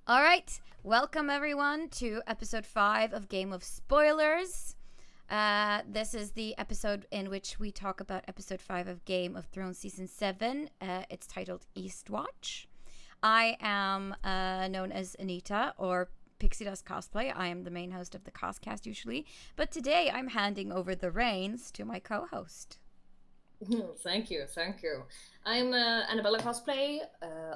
All right, welcome everyone to episode 5 of Game of Spoilers. This is the episode in which we talk about episode 5 of Game of Thrones season 7. It's titled Eastwatch. I am known as Anita, or Pixie Dust Cosplay. I am the main host of the CosCast usually, but today I'm handing over the reins to my co-host. Thank you. I'm Annabella Cosplay,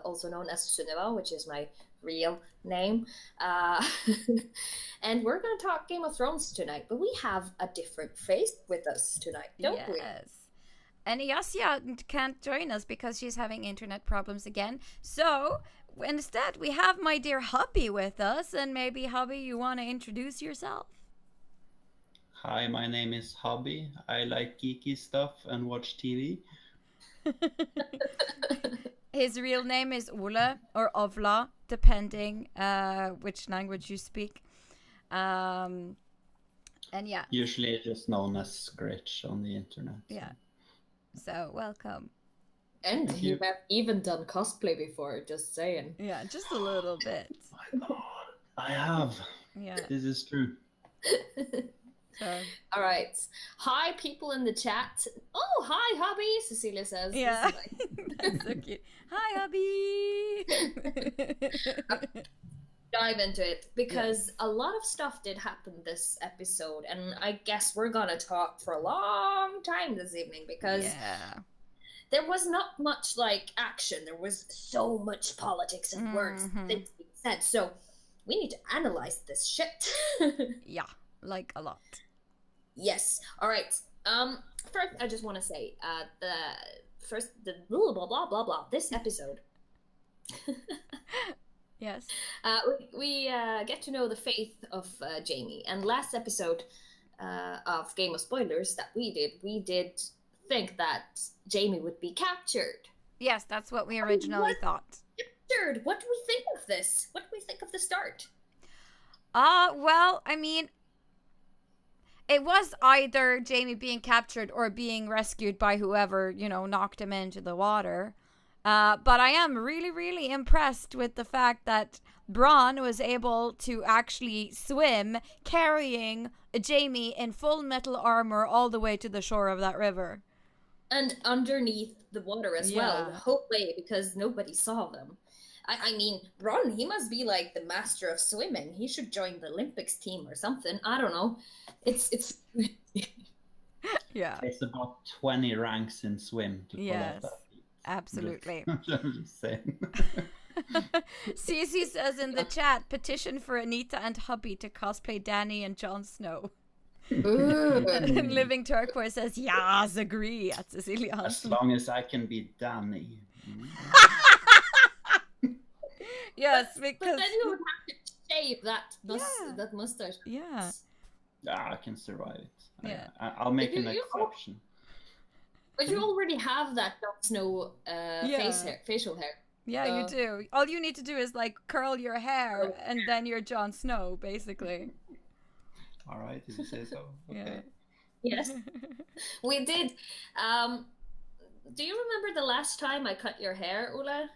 also known as Sunniva, which is my real name. And we're going to talk Game of Thrones tonight, but we have a different face with us tonight, don't we? Yes. And Yasya can't join us because she's having internet problems again. So instead, we have my dear hubby with us. And maybe, hubby, you want to introduce yourself? Hi, my name is Hobby. I like geeky stuff and watch TV. His real name is Ole or Ovla, depending which language you speak. And yeah. Usually just known as Scritch on the internet. Yeah. So, welcome. And you have even done cosplay before, just saying. Yeah, just a little bit. My lord, I have. Yeah. This is true. So. All right. Hi, people in the chat. Oh, hi, hubby, Cecilia says. Yeah. That's so cute. Hi, hubby. Dive into it because a lot of stuff did happen this episode, and I guess we're gonna talk for a long time this evening because there was not much action. There was so much politics and words and things being said. So we need to analyze this shit. Yeah. Like a lot. Yes. All right. First, I just want to say, the blah blah blah blah blah. This episode. Yes. We get to know the faith of Jaime, and last episode of Game of Spoilers that we did think that Jaime would be captured. Yes, that's what we originally thought. Captured. What do we think of this? What do we think of the start? Well, I mean, it was either Jaime being captured or being rescued by whoever, knocked him into the water. But I am really, really impressed with the fact that Bronn was able to actually swim carrying Jaime in full metal armor all the way to the shore of that river. And underneath the water as well, the whole way, because nobody saw them. I mean, Bronn, he must be like the master of swimming. He should join the Olympics team or something. I don't know. It's yeah. It's about 20 ranks in swim to pull off that. Absolutely. I'm just saying. Cece says in the chat, petition for Anita and hubby to cosplay Dany and Jon Snow. And Living Turquoise says, yes, agree at Cecilia. As long as I can be Dany. Yes, because... But then you would have to shave that mustache. Yeah. I can survive it. Yeah. I'll make an exception. But you already have that Jon Snow facial hair. Yeah, you do. All you need to do is curl your hair and then you're Jon Snow, basically. All right, if you say so. Okay. Yeah. Yes. We did. Do you remember the last time I cut your hair, Ula?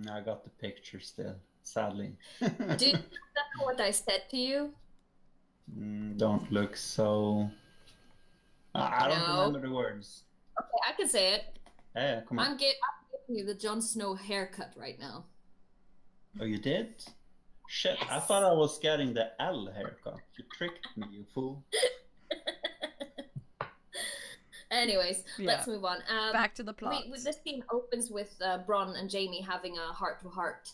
I got the picture still, sadly. Do you know what I said to you? Don't look so... I don't remember the words. Okay, I can say it. Yeah, come on. I'm giving you the Jon Snow haircut right now. Oh, you did? Shit, Yes. I thought I was getting the L haircut. You tricked me, you fool. Anyways, let's move on. Back to the plot. This scene opens with Bronn and Jaime having a heart-to-heart.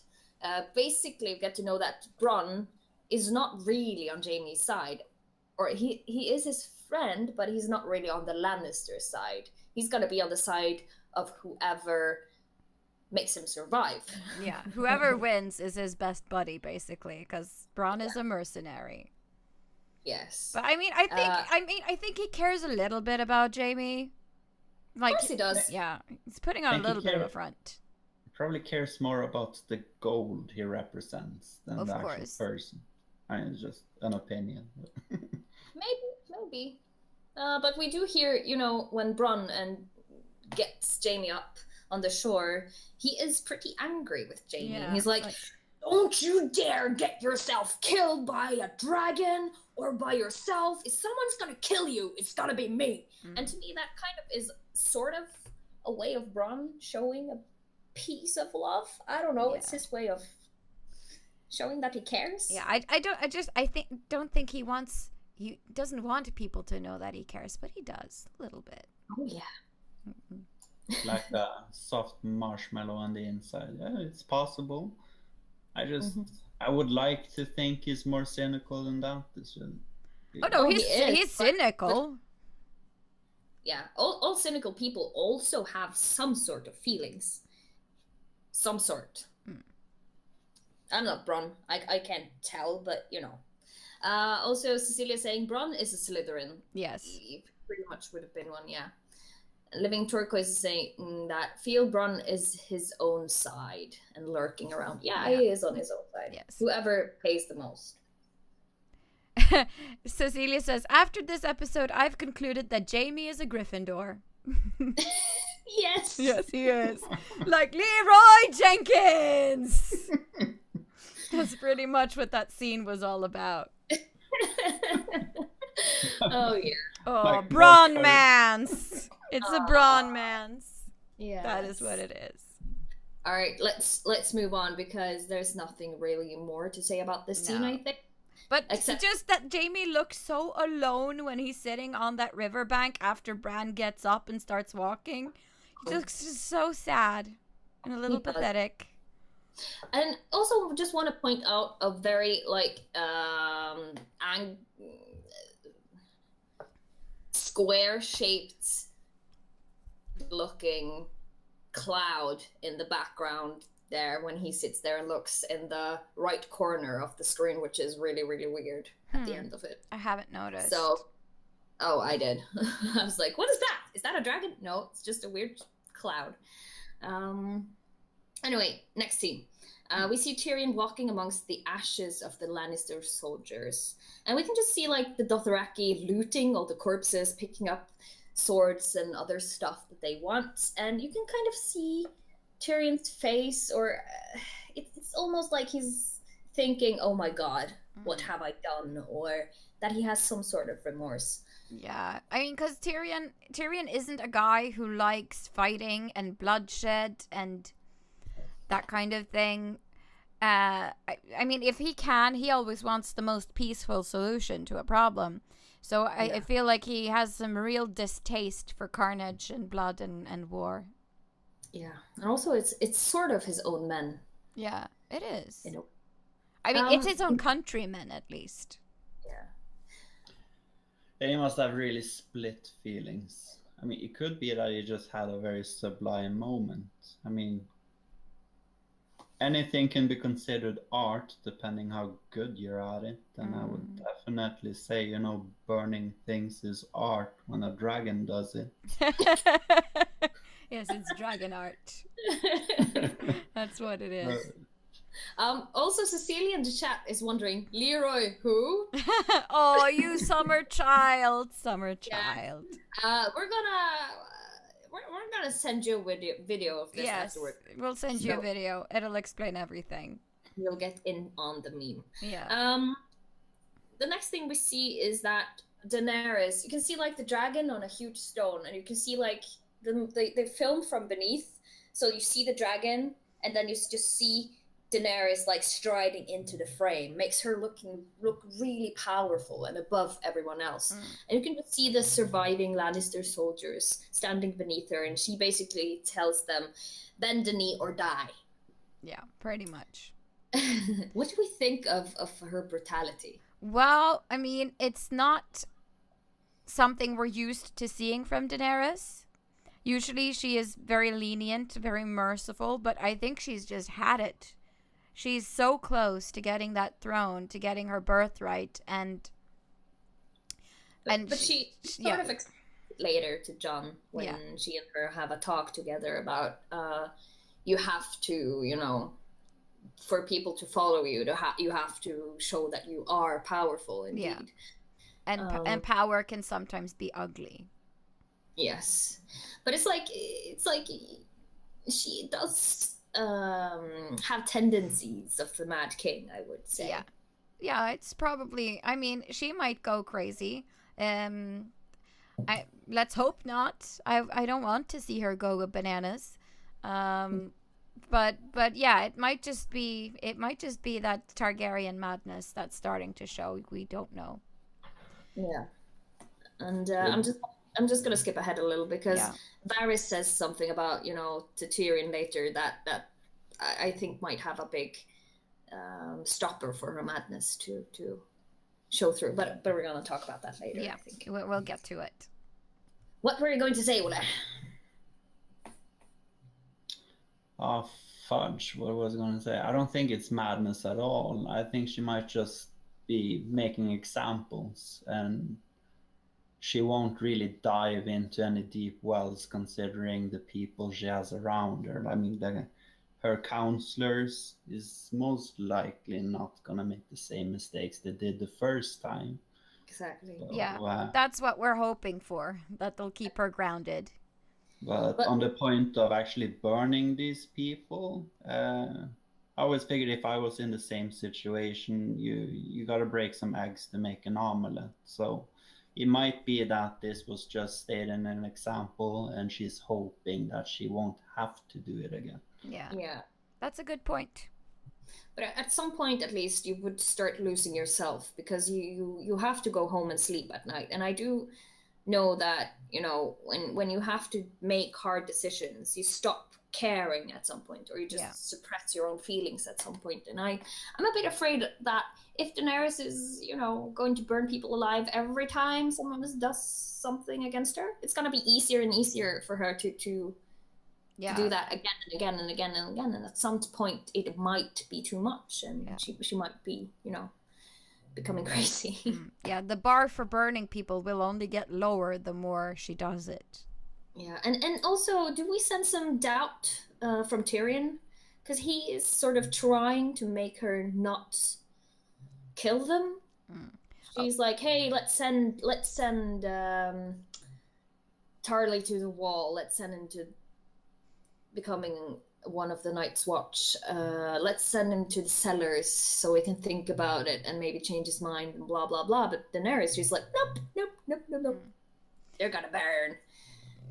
Basically, we get to know that Bronn is not really on Jaime's side. Or he is his friend, but he's not really on the Lannister side. He's going to be on the side of whoever makes him survive. Yeah, whoever wins is his best buddy, basically, because Bronn is a mercenary. Yes. But I think he cares a little bit about Jaime. Of course he does. Yeah, he's putting on a little bit of a front. He probably cares more about the gold he represents than the actual person. It's just an opinion. Maybe. But we do hear, when Bronn gets Jaime up on the shore, he is pretty angry with Jaime. Yeah, He's like, Don't you dare get yourself killed by a dragon or by yourself. If someone's gonna kill you, it's gonna be me. And to me, that kind of is sort of a way of Bronn showing a piece of love. I don't know. It's his way of showing that he cares. Yeah, I don't think he doesn't want people to know that he cares, but he does a little bit. Oh yeah. Like a soft marshmallow on the inside. Yeah, it's possible. I would like to think he's more cynical than that. He's cynical. But, yeah, all cynical people also have some sort of feelings. Some sort. I'm not Bronn. I can't tell, but you know. Also, Cecilia saying Bronn is a Slytherin. Yes. He pretty much would have been one, yeah. Living Turquoise is saying that Theo Bronn is his own side and lurking around. Yeah, he is on his own side. Yes. Whoever pays the most. Cecilia says, after this episode, I've concluded that Jamie is a Gryffindor. Yes. Yes, he is. Like Leroy Jenkins. That's pretty much what that scene was all about. Oh, yeah. Oh, like Bronmance. It's a Bronmance. Yeah. That is what it is. All right, let's move on because there's nothing really more to say about this scene, I think. But just that Jamie looks so alone when he's sitting on that riverbank after Bran gets up and starts walking. He looks just so sad and a little pathetic. And also just want to point out a very square-shaped looking cloud in the background there when he sits there and looks in the right corner of the screen, which is really, really weird at the end of it. I haven't noticed. I did. I was like, what is that? Is that a dragon? No, it's just a weird cloud. Anyway, next scene. We see Tyrion walking amongst the ashes of the Lannister soldiers. And we can just see like the Dothraki looting all the corpses, picking up swords and other stuff that they want. And you can kind of see Tyrion's face, or it's almost like he's thinking, oh my god, what have I done? Or that he has some sort of remorse. Yeah, I mean, because Tyrion isn't a guy who likes fighting and bloodshed and that kind of thing. I mean, if he can, he always wants the most peaceful solution to a problem. So I feel like he has some real distaste for carnage and blood and war. Yeah, and also it's sort of his own men. Yeah, it is. You know, I mean, it's his own countrymen at least. Yeah, he must have really split feelings. I mean, it could be that he just had a very sublime moment. I mean, anything can be considered art depending how good you're at it. And I would definitely say, burning things is art when a dragon does it. Yes, it's dragon art. That's what it is. Also, Cecilia in the chat is wondering, Leroy who? Oh, you summer child. We're gonna send you a video of this afterward. We'll send you a video. It'll explain everything. You'll get in on the meme. Yeah. The next thing we see is that Daenerys, you can see like the dragon on a huge stone, and you can see like they film from beneath, so you see the dragon, and then you just see Daenerys like striding into the frame, makes her look really powerful and above everyone else. And you can just see the surviving Lannister soldiers standing beneath her, and she basically tells them, bend the knee or die. Yeah, pretty much. What do we think of her brutality? Well, I mean, it's not something we're used to seeing from Daenerys. Usually she is very lenient, very merciful, but I think she's just had it. She's so close to getting that throne, to getting her birthright, but she sort of later to Jon when she and her have a talk together about you have to, for people to follow you, you have to show that you are powerful indeed. Yeah. And power can sometimes be ugly. Yes, but it's like she does have tendencies of the Mad King, I would say. Yeah, it's probably, I mean, she might go crazy. Let's hope not. I don't want to see her go bananas. But yeah, it might just be that Targaryen madness that's starting to show. We don't know. Yeah. And I'm just gonna skip ahead a little because Varys says something about, you know, to Tyrion later that I think might have a big stopper for her madness to show through. But we're gonna talk about that later. Yeah, I think we'll get to it. What were you going to say, Ole? Oh, fudge. What was I going to say? I don't think it's madness at all. I think she might just be making examples, and she won't really dive into any deep wells considering the people she has around her. I mean, her counselors is most likely not going to make the same mistakes they did the first time. Exactly. So, that's what we're hoping for, that they'll keep her grounded. But on the point of actually burning these people, I always figured if I was in the same situation, you got to break some eggs to make an omelette. So it might be that this was just stated in an example, and she's hoping that she won't have to do it again. Yeah. That's a good point. But at some point, at least, you would start losing yourself because you have to go home and sleep at night. And I do know that, you know, when you have to make hard decisions, you stop caring at some point, or you just suppress your own feelings at some point. And I'm a bit afraid that if Daenerys is, you know, going to burn people alive every time someone does something against her, it's going to be easier and easier for her to do that again and again and again and again. And at some point, it might be too much, and she might be, you know, becoming crazy. Yeah, the bar for burning people will only get lower the more she does it. Yeah, and also, do we sense some doubt from Tyrion? Because he is sort of trying to make her not kill them. She's like, hey, let's send Tarly to the wall. Let's send him to becoming one of the Night's Watch. Let's send him to the cellars so we can think about it and maybe change his mind and blah blah blah. But Daenerys, she's like, nope. They're gonna burn.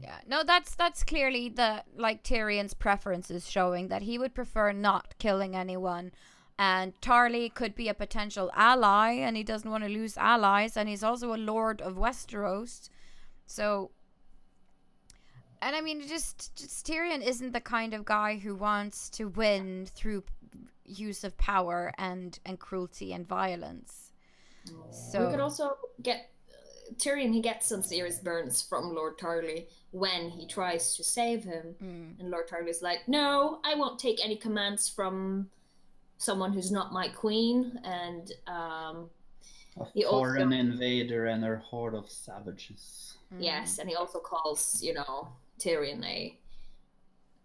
Yeah, no, that's clearly Tyrion's preferences, showing that he would prefer not killing anyone, and Tarly could be a potential ally, and he doesn't want to lose allies, and he's also a lord of Westeros, so. And I mean, just Tyrion isn't the kind of guy who wants to win through use of power and cruelty and violence. So we could also get Tyrion. He gets some serious burns from Lord Tarly when he tries to save him, and Lord Tarly's like, "No, I won't take any commands from someone who's not my queen." And a foreign invader and her horde of savages. Yes, and he also calls, you know, Tyrion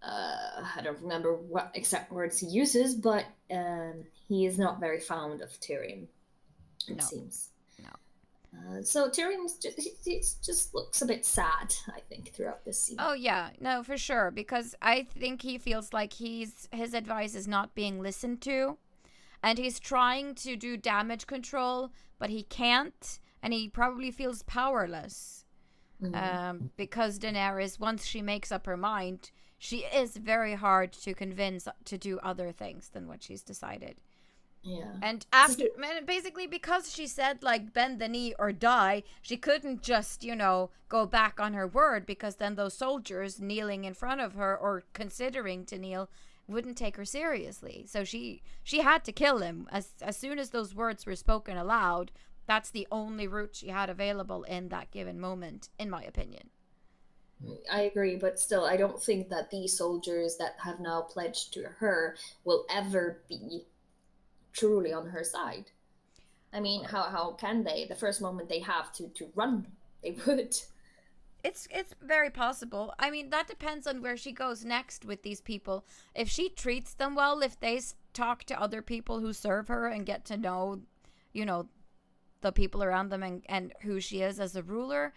I don't remember what exact words he uses, but he is not very fond of Tyrion, it seems. No. So Tyrion just looks a bit sad, I think, throughout this scene. Oh yeah, no, for sure, because I think he feels like his advice is not being listened to, and he's trying to do damage control, but he can't, and he probably feels powerless. Because Daenerys, once she makes up her mind, she is very hard to convince to do other things than what she's decided. Yeah. And basically because she said, like, bend the knee or die, she couldn't just, you know, go back on her word, because then those soldiers kneeling in front of her or considering to kneel wouldn't take her seriously. So she had to kill him as soon as those words were spoken aloud. That's the only route she had available in that given moment, in my opinion. I agree, but still, I don't think that these soldiers that have now pledged to her will ever be truly on her side. I mean, how can they? The first moment they have to run, they would. It's very possible. I mean, that depends on where she goes next with these people. If she treats them well, if they talk to other people who serve her and get to know, you know, the people around them and who she is as a ruler,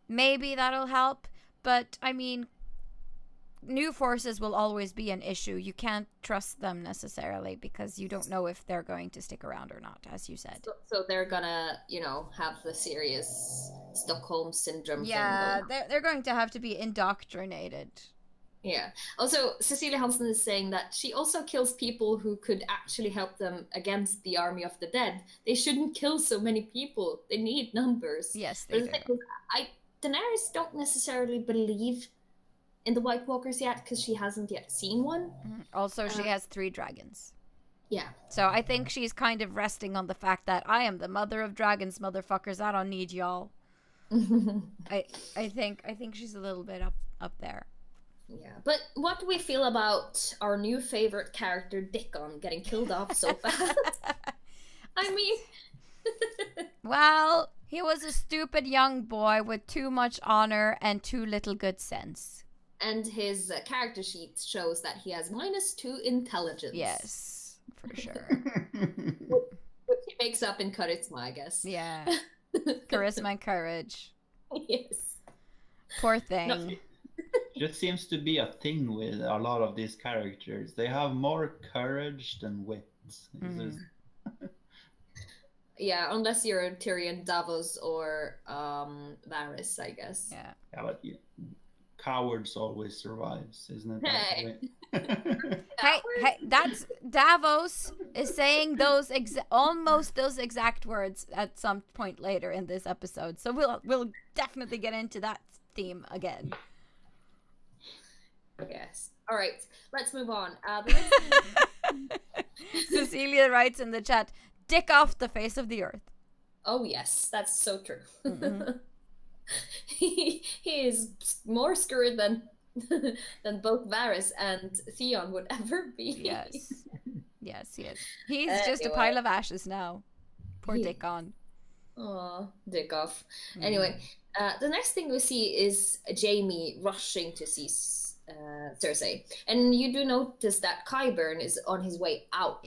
maybe that'll help. But I mean, new forces will always be an issue. You can't trust them necessarily because you don't know if they're going to stick around or not, as you said. So they're gonna, have the serious Stockholm syndrome thing Yeah, going on. they're going to have to be indoctrinated. Yeah. Also, Cecilia Hansen is saying that she also kills people who could actually help them against the army of the dead. They shouldn't kill so many people. They need numbers. Yes, they do. Daenerys don't necessarily believe in the White Walkers yet because she hasn't yet seen one. Also, she has 3 dragons. Yeah. So I think she's kind of resting on the fact that I am the mother of dragons, motherfuckers. I don't need y'all. I think she's a little bit up there. Yeah, but what do we feel about our new favorite character, Dickon, getting killed off so fast? I mean... Well, he was a stupid young boy with too much honor and too little good sense. And his character sheet shows that he has -2 intelligence. Yes, for sure. Which he makes up in charisma, I guess. Yeah. Charisma and courage. Yes. Poor thing. No, it just seems to be a thing with a lot of these characters. They have more courage than wit. Yeah, unless you're Tyrion, Davos, or Varys, I guess. Yeah. Yeah, but cowards always survives, isn't it? Hey, that's Davos is saying almost those exact words at some point later in this episode. So we'll definitely get into that theme again. Yes. All right, let's move on. Cecilia writes in the chat, "Dick off the face of the earth." Oh yes, that's so true. Mm-hmm. he is more screwed than both Varys and Theon would ever be. Yes, he is. He's just a pile of ashes now. Poor Dickon. Oh, Dick off. Anyway, the next thing we see is Jaime rushing to see Cersei, and you do notice that Qyburn is on his way out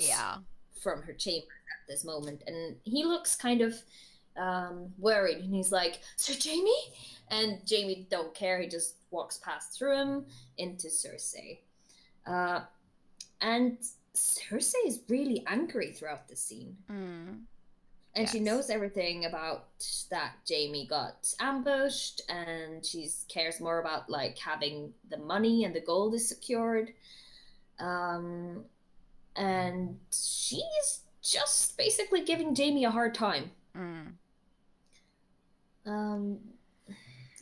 from her chamber at this moment, and he looks kind of worried, and he's like, "Sir Jaime?" And Jaime don't care. He just walks past through him into Cersei, and Cersei is really angry throughout the scene. And she knows everything about that Jaime got ambushed, and she cares more about like having the money and the gold is secured. And she's just basically giving Jaime a hard time. And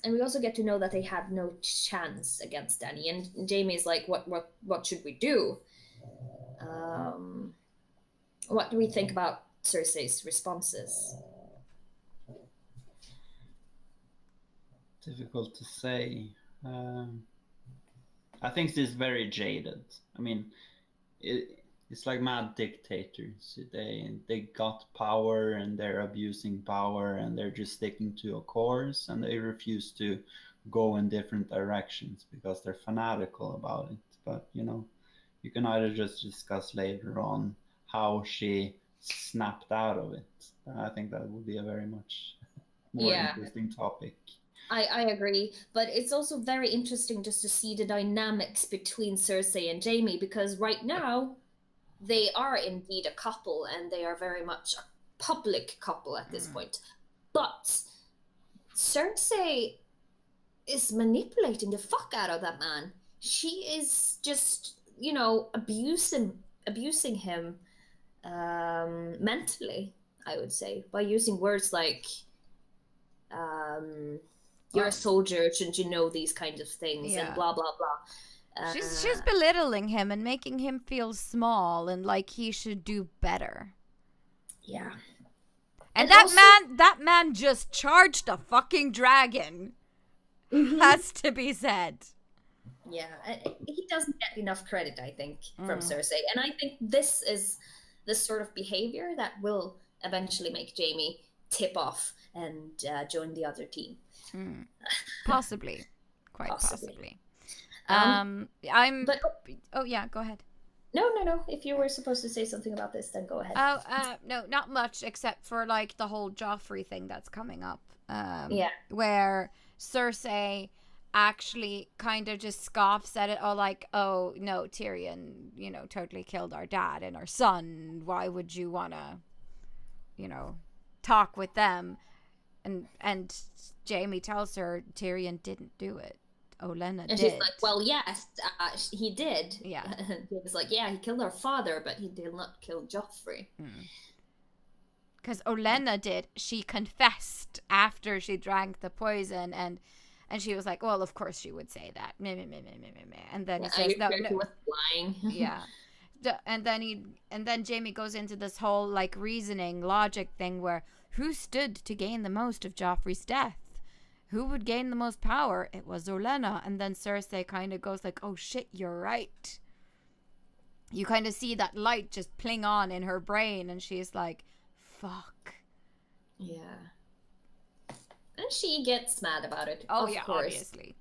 we also get to know that they had no chance against Dany, and Jaime is like, what should we do? What do we think about Cersei's responses? Difficult to say. I think she's very jaded. I mean, it's like mad dictators. They got power and they're abusing power, and they're just sticking to a course, and they refuse to go in different directions because they're fanatical about it. But you can either just discuss later on how she snapped out of it. I think that would be a very much more interesting topic. I agree, but it's also very interesting just to see the dynamics between Cersei and Jaime, because right now they are indeed a couple, and they are very much a public couple at this point. But Cersei is manipulating the fuck out of that man. She is just, abusing him mentally, I would say, by using words like you're a soldier, shouldn't you know these kinds of things, and blah blah blah. She's belittling him and making him feel small and like he should do better. Yeah. And that man just charged a fucking dragon. Has to be said. Yeah, he doesn't get enough credit, I think, from Cersei. And I think this is the sort of behavior that will eventually make Jaime tip off and join the other team. Possibly. Quite possibly. Go ahead. No. If you were supposed to say something about this, then go ahead. No, not much, except for like the whole Joffrey thing that's coming up. Where Cersei actually kind of just scoffs at it, all like, oh no, Tyrion, totally killed our dad and our son. Why would you want to, talk with them? And Jaime tells her Tyrion didn't do it. Olenna and did. she's like, well, yes, he did. Yeah. He was like, yeah, he killed our father, but he did not kill Joffrey. Because Olenna did. She confessed after she drank the poison, and she was like, well, of course she would say that. And then he says, no. He was lying. Yeah. And then Jaime goes into this whole like reasoning logic thing where who stood to gain the most of Joffrey's death? Who would gain the most power? It was Olenna. And then Cersei kind of goes like, oh shit, you're right. You kind of see that light just pling on in her brain, and she's like, fuck. Yeah. And she gets mad about it. Oh, of yeah, course. obviously.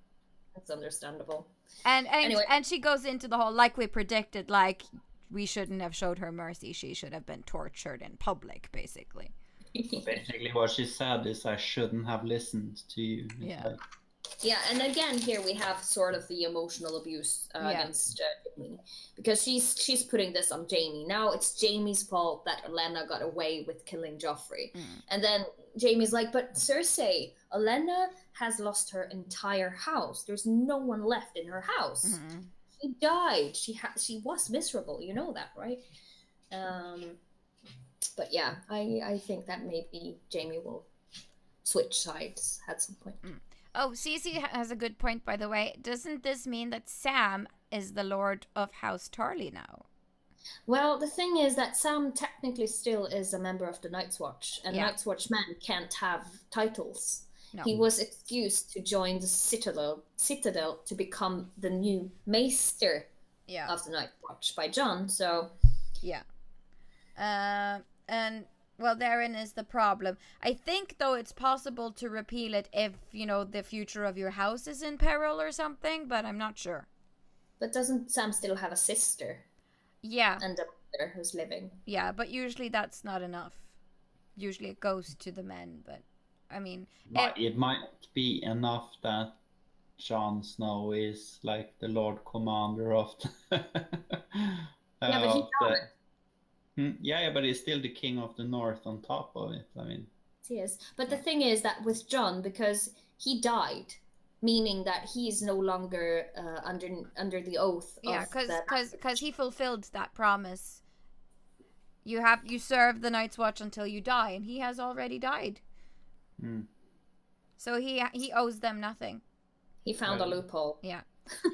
That's understandable. And Anyway. and she goes into the whole, like we predicted, like we shouldn't have showed her mercy. She should have been tortured in public, basically. Basically, what she said is, I shouldn't have listened to you. Yeah. Yeah, and again, here we have sort of the emotional abuse against Jaime, because she's putting this on Jaime. Now it's Jaime's fault that Olenna got away with killing Joffrey. And then Jaime's like, but Cersei, Olenna has lost her entire house. There's no one left in her house. She died. She was miserable. You know that, right? But yeah, I think that maybe Jaime will switch sides at some point. Oh, Cece has a good point, by the way. Doesn't this mean that Sam is the Lord of House Tarly now? Well, the thing is that Sam technically still is a member of the Night's Watch, and Night's Watch men can't have titles. No. He was excused to join the Citadel to become the new Maester of the Night's Watch by Jon, so... Yeah. And... well, therein is the problem. I think, though, it's possible to repeal it if, the future of your house is in peril or something, but I'm not sure. But doesn't Sam still have a sister? Yeah. And a brother who's living? Yeah, but usually that's not enough. Usually it goes to the men, but, I mean... It might be enough that Jon Snow is, like, the Lord Commander of the... yeah, but he's not. Yeah, but he's still the king of the north on top of it. I mean, he is. But the thing is that with Jon, because he died, meaning that he is no longer under the oath. Yeah, because he fulfilled that promise. You serve the Night's Watch until you die, and he has already died. So he owes them nothing. He found a loophole. Yeah.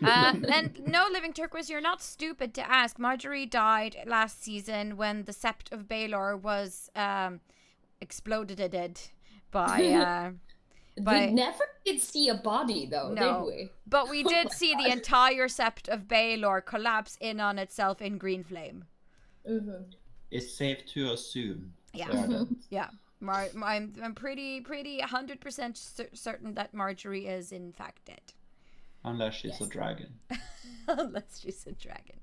And no, Living Turquoise, you're not stupid to ask. Marjorie died last season when the Sept of Baelor was exploded by we never did see a body though, no, did we? But we did see the entire Sept of Baelor collapse in on itself in green flame. It's safe to assume. Yeah. Yeah. I'm pretty 100% certain that Marjorie is in fact dead. Unless she's a dragon. Unless she's a dragon.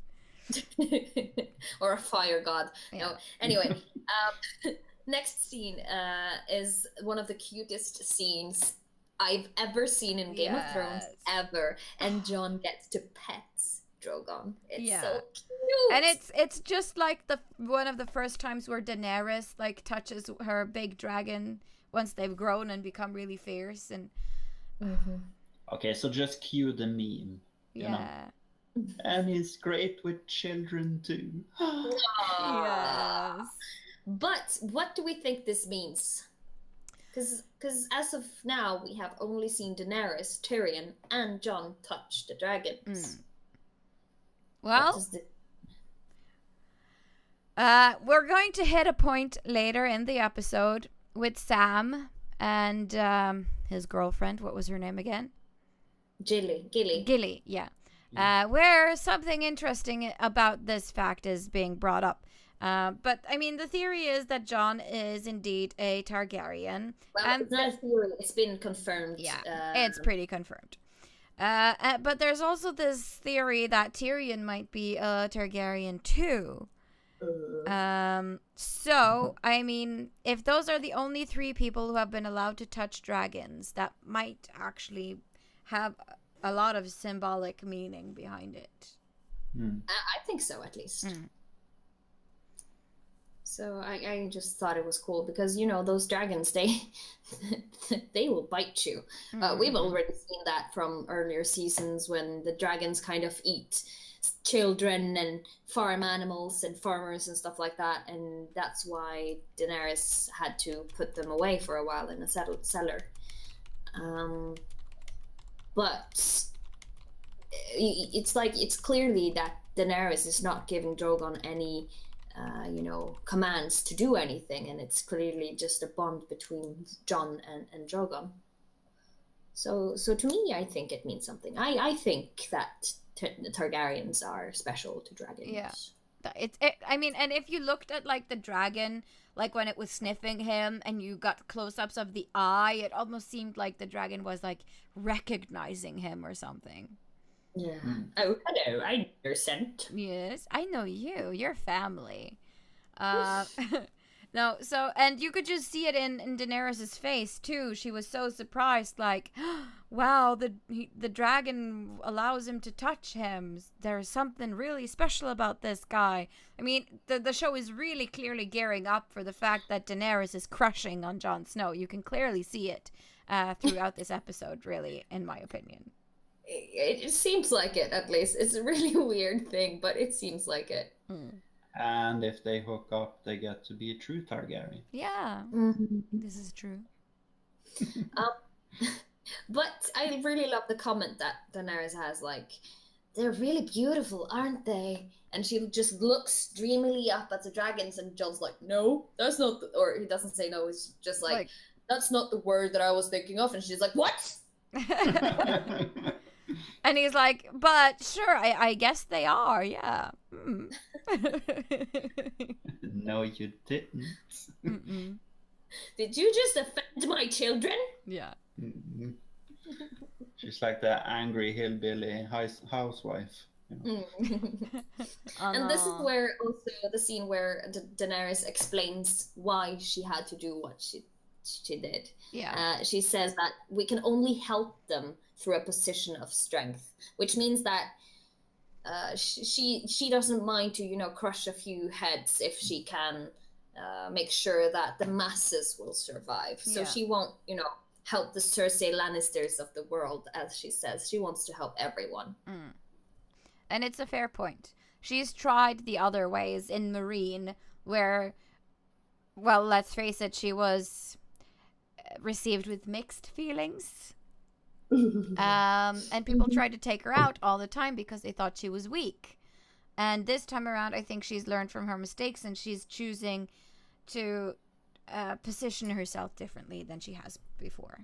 Or a fire god. Yeah. No. Anyway, next scene is one of the cutest scenes I've ever seen in Game of Thrones, ever. And Jon gets to pet Drogon. It's so cute. And it's just like one of the first times where Daenerys like touches her big dragon once they've grown and become really fierce and Okay, so just cue the meme. You know? And he's great with children too. Yes. But what do we think this means? Because as of now, we have only seen Daenerys, Tyrion, and Jon touch the dragons. Well, we're going to hit a point later in the episode with Sam and his girlfriend. What was her name again? Gilly, yeah. Where something interesting about this fact is being brought up. But, I mean, the theory is that Jon is indeed a Targaryen. Well, and it's not a theory. It's been confirmed. Yeah, it's pretty confirmed. But there's also this theory that Tyrion might be a Targaryen too. So, I mean, if those are the only 3 people who have been allowed to touch dragons, that might actually have a lot of symbolic meaning behind it. I think so, at least. So I just thought it was cool because, you know, those dragons, they will bite you. We've already seen that from earlier seasons when the dragons kind of eat children and farm animals and farmers and stuff like that. And that's why Daenerys had to put them away for a while in a cellar. But it's like, it's clearly that Daenerys is not giving Drogon any commands to do anything, and it's clearly just a bond between Jon and Drogon. So to me, I think it means something. I think that the Targaryens are special to dragons. Yeah, I mean, and if you looked at like the dragon, like when it was sniffing him, and you got close-ups of the eye, it almost seemed like the dragon was like recognizing him or something. Yeah. Oh, hello. I know your scent. Yes, I know you. Your family. No, so, and you could just see it in Daenerys' face too. She was so surprised, like, wow, the dragon allows him to touch him. There's something really special about this guy. I mean, the show is really clearly gearing up for the fact that Daenerys is crushing on Jon Snow. You can clearly see it throughout this episode, really, in my opinion. It seems like it, at least. It's a really weird thing, but it seems like it. And if they hook up, they get to be a true Targaryen. Yeah, this is true. But I really love the comment that Daenerys has, like, they're really beautiful, aren't they? And she just looks dreamily up at the dragons, and Jon's like, no, that's not, or he doesn't say no, it's just like, that's not the word that I was thinking of. And she's like, what? And he's like, but sure, I guess they are, yeah. No, you didn't. Did you just offend my children? Yeah. She's like the angry hillbilly housewife. You know? And this is where also the scene where Daenerys explains why she had to do what she did. Yeah. She says that we can only help them through a position of strength, which means that she doesn't mind to, you know, crush a few heads if she can make sure that the masses will survive. So she won't, you know, help the Cersei Lannisters of the world, as she says. She wants to help everyone. And it's a fair point. She's tried the other ways in Meereen, where, well, let's face it, she was received with mixed feelings. And people tried to take her out all the time because they thought she was weak. And this time around, I think she's learned from her mistakes, and she's choosing to position herself differently than she has before.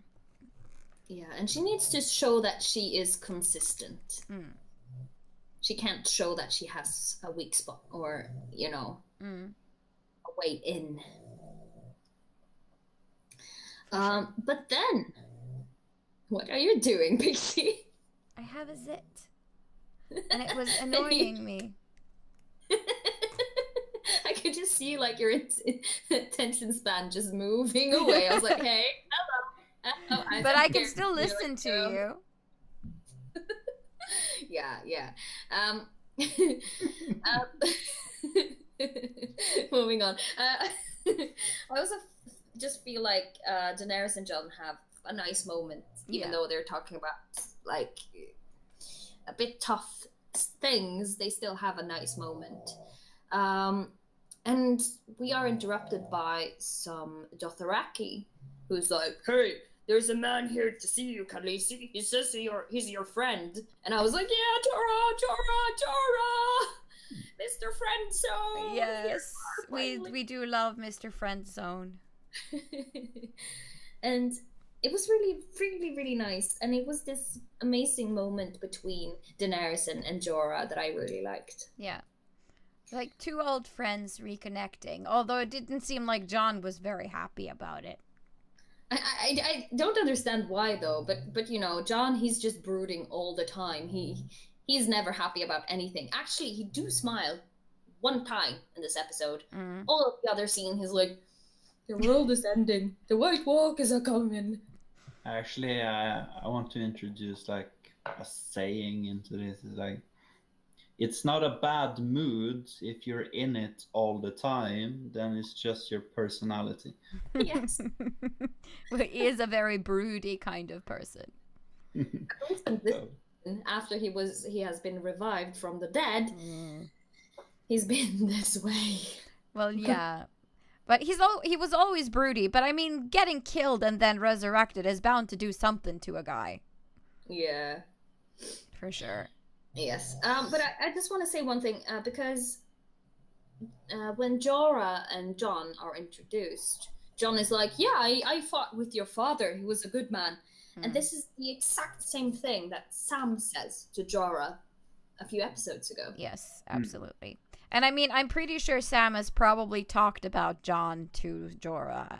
Yeah, and she needs to show that she is consistent. She can't show that she has a weak spot or, you know, a way in. But then, what are you doing, Pixie? I have a zit. And it was annoying me. I could just see, like, your attention span just moving away. I was like, hey, hello. But I can still listen to you. Yeah. Moving on. I also just feel like Daenerys and Jon have a nice moment, even though they're talking about, like, a bit tough things. They still have a nice moment. And we are interrupted by some Dothraki, who's like, hey, there's a man here to see you, Khaleesi. He says he's your friend. And I was like, yeah, Jorah! Mr. Friendzone! Yes, we do love Mr. Friendzone. And it was really, really, really nice. And it was this amazing moment between Daenerys and Jorah that I really liked. Yeah. Like two old friends reconnecting. Although it didn't seem like Jon was very happy about it. I don't understand why, though. But you know, Jon, he's just brooding all the time. He's never happy about anything. Actually, he do smile one time in this episode. All of the other scene, he's like, the world is ending. The White Walkers are coming. Actually, I want to introduce, like, a saying into this. It's like, it's not a bad mood if you're in it all the time, then it's just your personality. Yes. Well, he is a very broody kind of person. At least in this season, after he has been revived from the dead, he's been this way. Well, yeah. But he was always broody, but I mean, getting killed and then resurrected is bound to do something to a guy. Yeah. For sure. Yes. But I just want to say one thing, because when Jorah and Jon are introduced, Jon is like, yeah, I fought with your father. He was a good man. And this is the exact same thing that Sam says to Jorah a few episodes ago. Yes, absolutely. And I mean, I'm pretty sure Sam has probably talked about Jon to Jorah.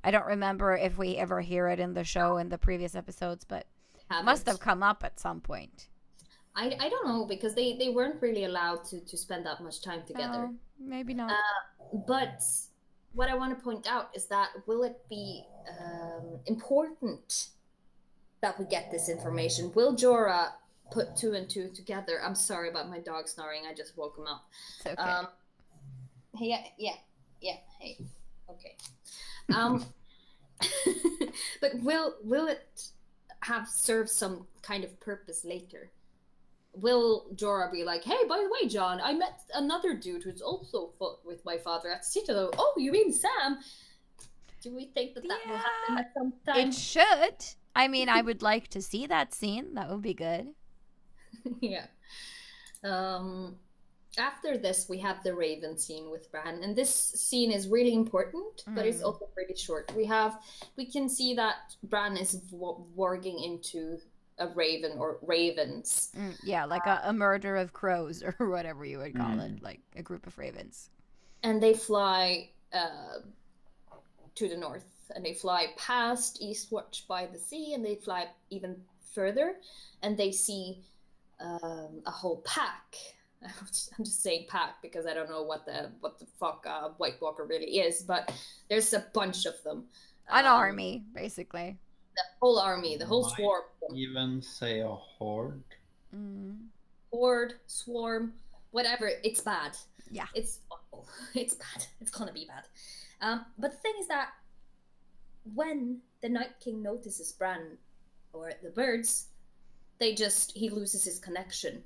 I don't remember if we ever hear it in the show in the previous episodes, but it must have come up at some point. I don't know, because they weren't really allowed to spend that much time together. Oh, maybe not. But what I want to point out is that will it be important that we get this information? Will Jorah put 2 and 2 together? I'm sorry about my dog snoring. I just woke him up. It's okay. Yeah. Hey. Okay. But will it have served some kind of purpose later? Will Jorah be like, hey, by the way, Jon, I met another dude who's also fought with my father at Citadel. Oh, you mean Sam? Do we think that will happen at some time? It should. I mean, I would like to see that scene. That would be good. Yeah. After this, we have the Raven scene with Bran, and this scene is really important, but it's also pretty short. We can see that Bran is warging into a raven or ravens. Yeah, like a murder of crows or whatever you would call it, like a group of ravens. And they fly to the north, and they fly past Eastwatch by the sea, and they fly even further, and they see a whole pack. I'm just saying pack because I don't know what the fuck White Walker really is, but there's a bunch of them. An army, basically. The whole army, the whole swarm. Even say a horde. Horde, swarm, whatever. It's bad. Yeah. It's awful. It's bad. It's gonna be bad. But the thing is that when the Night King notices Bran or the birds, he loses his connection.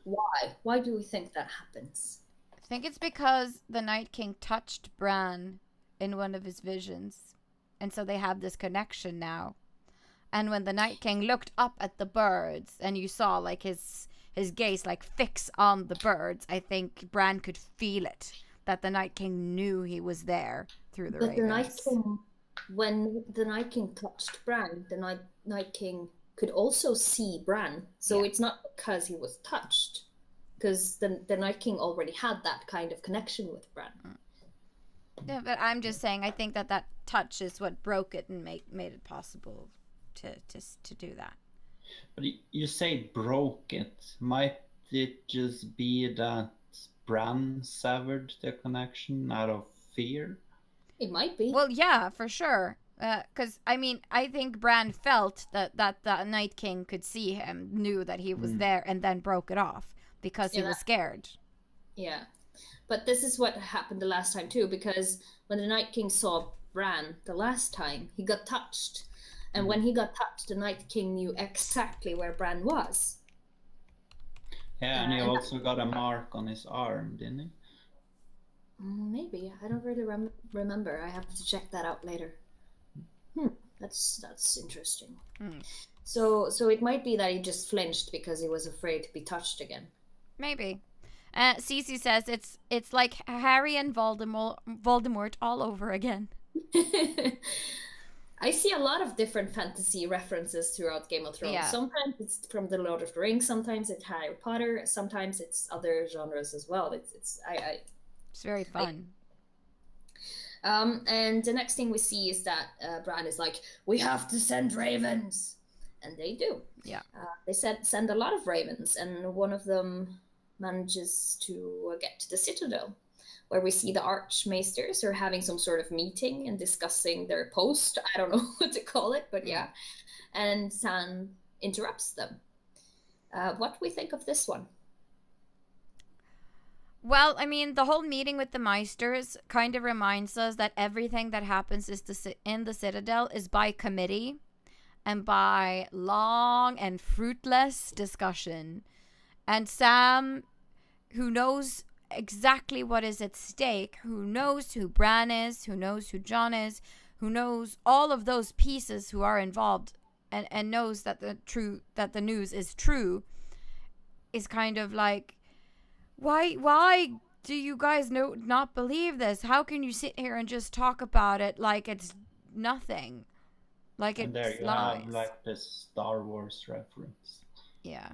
Why? Why do we think that happens? I think it's because the Night King touched Bran in one of his visions. And so they have this connection now. And when the Night King looked up at the birds and you saw like his gaze like fix on the birds, I think Bran could feel it. That the Night King knew he was there through the ravens. The Night King, when the Night King touched Bran, the Night King could also see Bran. So it's not because he was touched. Because the Night King already had that kind of connection with Bran. Yeah, but I'm just saying, I think that touch is what broke it and made it possible to do that. But you say broke it. Might it just be that Bran severed the connection out of fear? It might be. Well, yeah, for sure. Because, I mean, I think Bran felt that the Night King could see him, knew that he was there, and then broke it off because he was scared. Yeah. But this is what happened the last time too, because when the Night King saw Bran the last time, he got touched. And when he got touched, the Night King knew exactly where Bran was. Yeah, and he also got a mark on his arm, didn't he? Maybe. I don't really remember. I have to check that out later. That's interesting. So it might be that he just flinched because he was afraid to be touched again. Maybe. Cece says it's like Harry and Voldemort all over again. I see a lot of different fantasy references throughout Game of Thrones. Yeah. Sometimes it's from the Lord of the Rings, sometimes it's Harry Potter, sometimes it's other genres as well. It's very fun. And the next thing we see is that Bran is like, we have to send ravens, and they do. Yeah. They send a lot of ravens, and one of them manages to get to the Citadel, where we see the Archmaesters are having some sort of meeting and discussing their post. I don't know what to call it, but yeah. And Sam interrupts them. What do we think of this one? Well, I mean, the whole meeting with the Meisters kind of reminds us that everything that happens in the Citadel is by committee and by long and fruitless discussion. And Sam, who knows exactly what is at stake, who knows who Bran is, who knows who Jon is, who knows all of those pieces who are involved, and knows that the news is true, is kind of like, why do you guys not believe this? How can you sit here and just talk about it like it's nothing? Like And it's there you lies. have like this Star Wars reference. Yeah.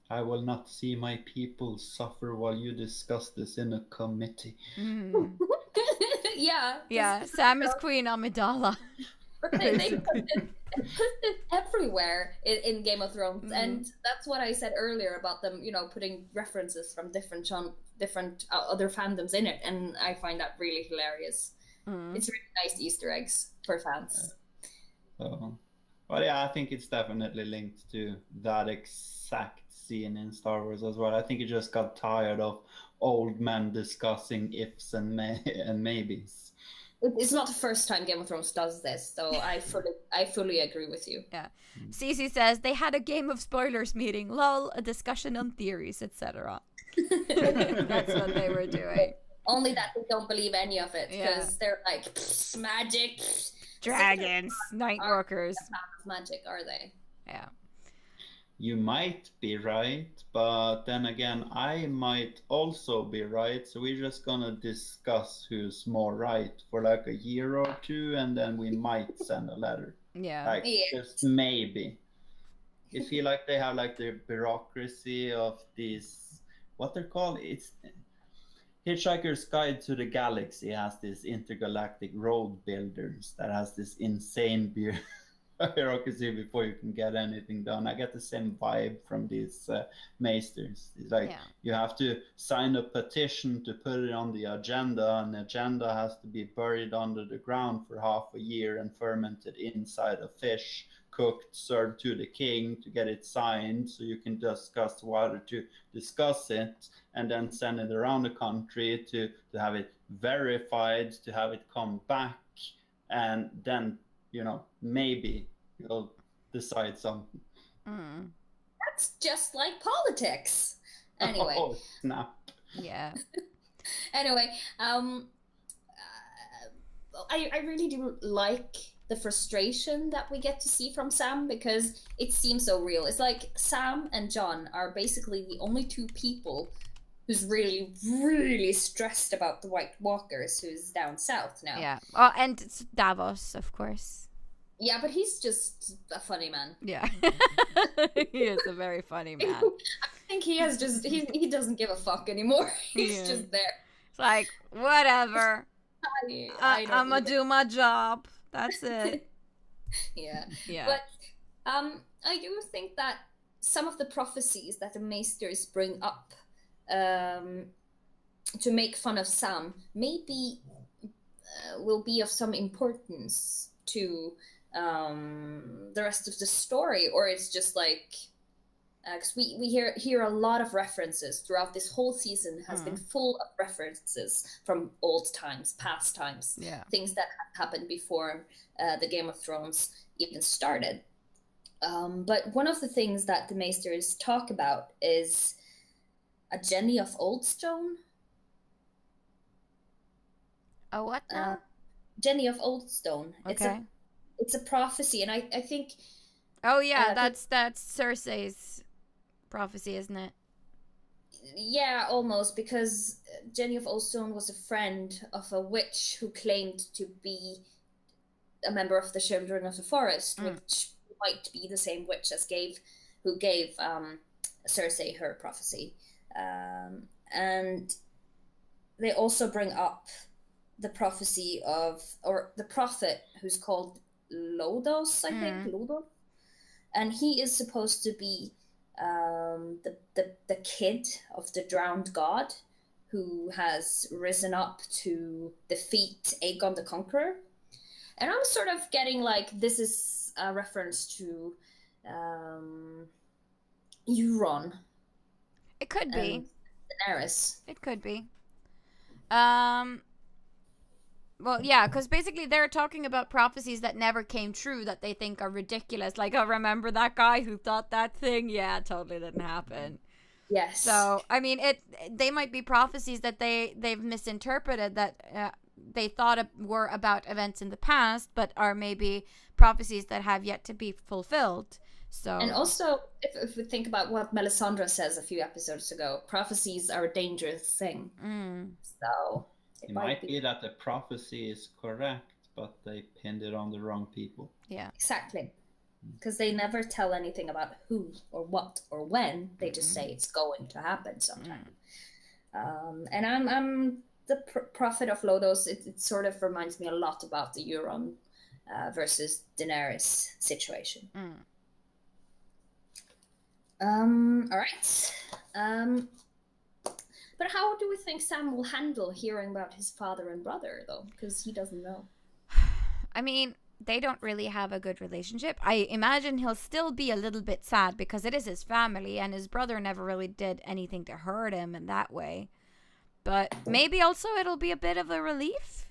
I will not see my people suffer while you discuss this in a committee. Mm. Yeah. Sam is Queen Amidala. They put it everywhere in Game of Thrones, and that's what I said earlier about them, putting references from different other fandoms in it, and I find that really hilarious. It's really nice Easter eggs for fans. So, but yeah, I think it's definitely linked to that exact scene in Star Wars as well. I think it just got tired of old men discussing ifs and maybes. It's not the first time Game of Thrones does this, so I fully agree with you. Yeah. Cece says they had a Game of Spoilers meeting. Lol, a discussion on theories, etc. That's what they were doing. Only that they don't believe any of it, because they're like, magic, dragons, nightwalkers. Magic, are they? Yeah. You might be right, but then again, I might also be right. So we're just gonna discuss who's more right for like a year or two, and then we might send a letter. Yeah. Just maybe. I feel like they have like the bureaucracy of these, what they're called. It's Hitchhiker's Guide to the Galaxy has this intergalactic road builders that has this insane bureaucracy before you can get anything done. I get the same vibe from these maesters. It's like you have to sign a petition to put it on the agenda, and the agenda has to be buried under the ground for half a year and fermented inside a fish, cooked, served to the king to get it signed, so you can discuss whether to discuss it, and then send it around the country to have it verified, to have it come back, and then maybe you'll decide something. That's just like politics. Anyway. Oh, snap. Yeah. Anyway, I really do like the frustration that we get to see from Sam, because it seems so real. It's like Sam and Jon are basically the only two people who's really, really stressed about the White Walkers, who's down south now. Yeah. Oh, and it's Davos, of course. Yeah, but he's just a funny man. Yeah. He is a very funny man. I think he doesn't give a fuck anymore. He's just there. It's like, whatever. I'm gonna do my job. That's it. Yeah. Yeah. But I do think that some of the prophecies that the Maesters bring up to make fun of Sam maybe will be of some importance to the rest of the story, or it's just like, because we hear a lot of references throughout this whole season has been full of references from old times, past times, things that have happened before the Game of Thrones even started. But one of the things that the Maesters talk about is a Jenny of Oldstone. Oh, what now? Jenny of Oldstone. Okay. It's a prophecy, and I think. Oh yeah, that's Cersei's prophecy, isn't it? Yeah, almost, because Jenny of Oldstone was a friend of a witch who claimed to be a member of the Children of the Forest, which might be the same witch as who gave Cersei her prophecy. And they also bring up the prophecy or the prophet who's called Lodos, I think, Lodos. And he is supposed to be the kid of the drowned god who has risen up to defeat Aegon the Conqueror. And I'm sort of getting like, this is is a reference to Euron It could be. and Daenerys. It could be. Well, yeah, because basically they're talking about prophecies that never came true that they think are ridiculous. Like, oh, remember that guy who thought that thing? Yeah, it totally didn't happen. Yes. So, I mean, they might be prophecies that they've misinterpreted, that they thought were about events in the past, but are maybe prophecies that have yet to be fulfilled. So, and also, if we think about what Melisandre says a few episodes ago, prophecies are a dangerous thing. So it might be that the prophecy is correct, but they pinned it on the wrong people. Yeah, exactly. Because they never tell anything about who or what or when. They just say it's going to happen sometime. And I'm the prophet of Lodos. It sort of reminds me a lot about the Euron versus Daenerys situation. All right. But how do we think Sam will handle hearing about his father and brother, though? Because he doesn't know. I mean, they don't really have a good relationship. I imagine he'll still be a little bit sad because it is his family, and his brother never really did anything to hurt him in that way. But maybe also it'll be a bit of a relief.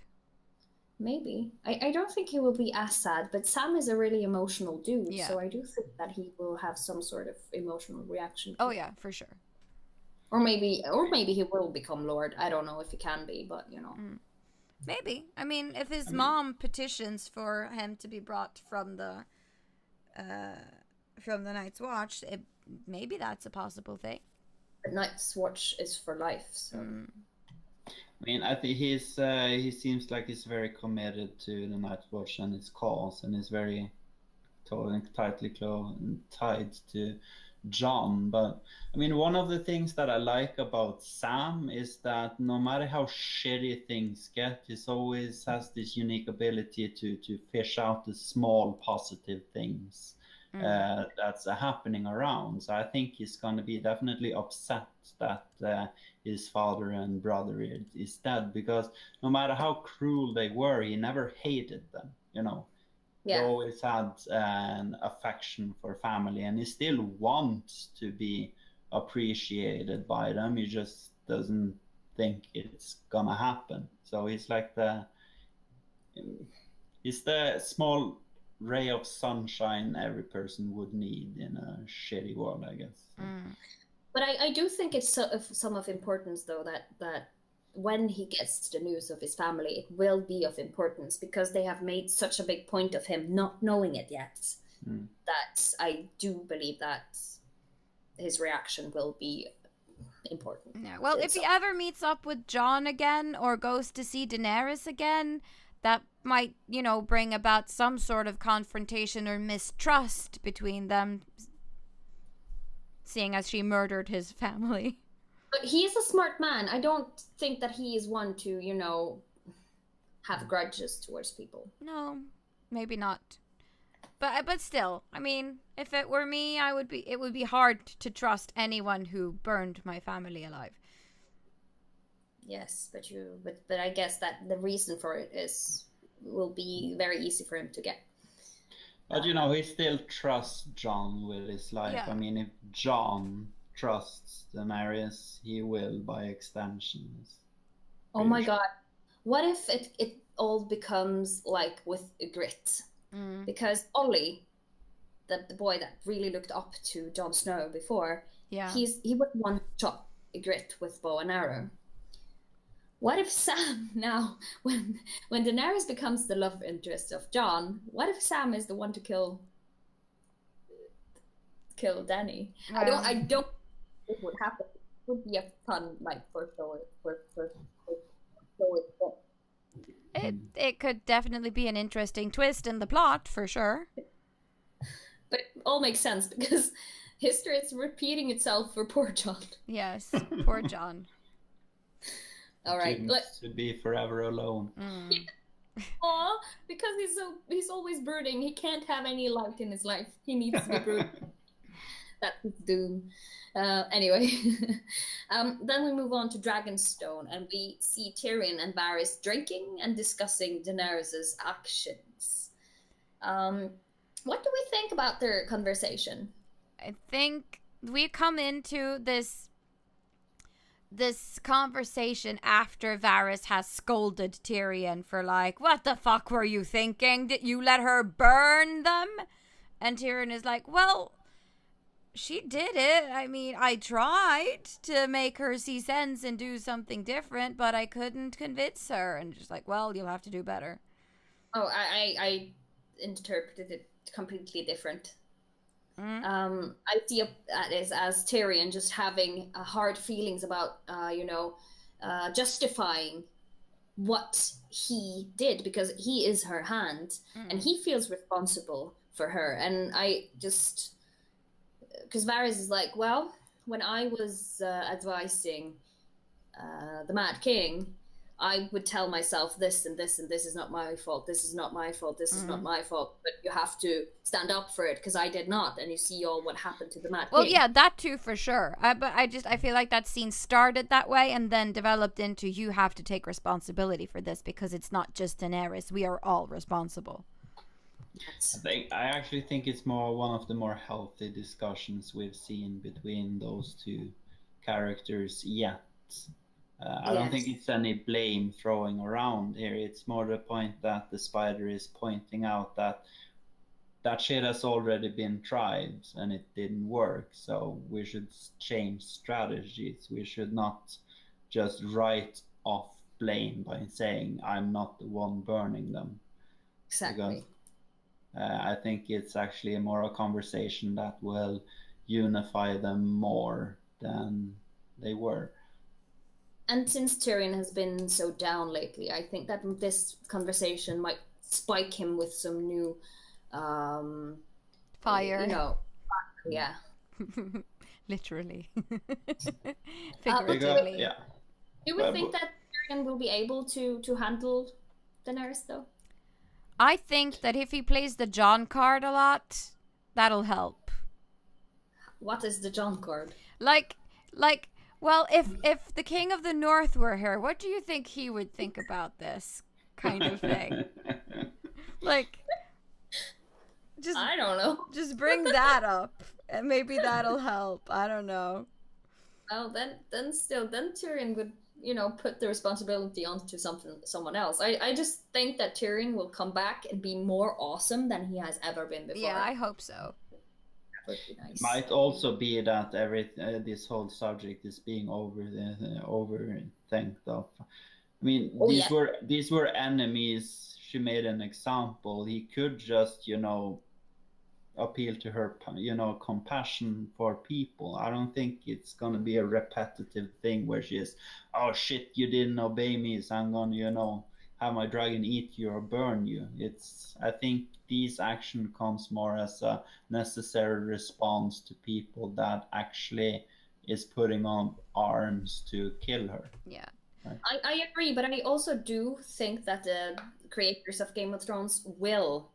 Maybe. I don't think he will be as sad, but Sam is a really emotional dude, Yeah. so I do think that he will have some sort of emotional reaction. Oh yeah, for sure. Or maybe he will become Lord. I don't know if he can be, but you know. Maybe. I mean, if his mom petitions for him to be brought from the Night's Watch, maybe that's a possible thing. But Night's Watch is for life, so. I mean, I think he seems like he's very committed to the Night's Watch and its cause, and is very tightly tied to John. But I mean, one of the things that I like about Sam is that no matter how shitty things get, he always has this unique ability to fish out the small positive things that's happening around. So I think he's going to be definitely upset that his father and brother is dead, because no matter how cruel they were, he never hated them, you know. He always had an affection for family, and he still wants to be appreciated by them. He just doesn't think it's gonna happen. So he's like he's the small ray of sunshine every person would need in a shitty world, I guess. But I do think it's some of importance, though, that when he gets the news of his family, it will be of importance, because they have made such a big point of him not knowing it yet, that I do believe that his reaction will be important. Yeah. Well, if he ever meets up with Jon again or goes to see Daenerys again, that might, bring about some sort of confrontation or mistrust between them, seeing as she murdered his family. But he's a smart man. I don't think that he is one to, have grudges towards people. No, maybe not. But still, I mean, if it were me, it would be hard to trust anyone who burned my family alive. Yes, but I guess that the reason for it will be very easy for him to get. But he still trusts Jon with his life. Yeah. I mean, if Jon trusts Daenerys, he will by extension. Oh my god. What if it all becomes like with Grit? Because Ollie, the boy that really looked up to Jon Snow before, he would one shot Grit with bow and arrow. What if Sam now, when Daenerys becomes the love interest of Jon, what if Sam is the one to kill Dany? I don't think it would happen. It would be a fun, for It could definitely be an interesting twist in the plot, for sure. But it all makes sense, because history is repeating itself for poor Jon. Yes, poor Jon. All right, should be forever alone. Aw, because he's always brooding. He can't have any light in his life. He needs to be brooding. That's his doom. Anyway, then we move on to Dragonstone, and we see Tyrion and Varys drinking and discussing Daenerys' actions. What think about their conversation? I think we come into this conversation after Varys has scolded Tyrion for like, what the fuck were you thinking? Did you let her burn them? And Tyrion is like, well, she did it. I mean, I tried to make her see sense and do something different, but I couldn't convince her. And just like, well, you'll have to do better. Oh, I interpreted it completely different. I see that as Tyrion just having hard feelings about, justifying what he did because he is her hand and he feels responsible for her. And I just, because Varys is like, well, when I was advising the Mad King, I would tell myself this and this and this is not my fault. This is not my fault. This is not my fault. But you have to stand up for it because I did not. And you see all what happened to the Mad King. Well, yeah, that too for sure. But I feel like that scene started that way and then developed into you have to take responsibility for this because it's not just Daenerys. We are all responsible. Yes. I actually think it's one of the more healthy discussions we've seen between those two characters yet. I don't think it's any blame throwing around here. It's more the point that the Spider is pointing out that shit has already been tried and it didn't work. So we should change strategies. We should not just write off blame by saying I'm not the one burning them. Exactly. Because I think it's actually more a conversation that will unify them more than they were. And since Tyrion has been so down lately, I think that this conversation might spike him with some new fire. Yeah. Literally. Figuratively. Yeah. Do we think that Tyrion will be able to handle Daenerys though? I think that if he plays the Jon card a lot, that'll help. What is the Jon card? Well, if the King of the North were here, what do you think he would think about this kind of thing? I don't know. Just bring that up, and maybe that'll help. I don't know. Well, then Tyrion would, put the responsibility onto someone else. I just think that Tyrion will come back and be more awesome than he has ever been before. Yeah, I hope so. Would be nice. It might also be that this whole subject is being overthink of. I mean, these were enemies. She made an example. He could just, appeal to her, compassion for people. I don't think it's gonna be a repetitive thing where she is, oh shit, you didn't obey me, so I'm gonna, have my dragon eat you or burn you. I think these action comes more as a necessary response to people that actually is putting on arms to kill her. Yeah. Right? I agree, but I also do think that the creators of Game of Thrones will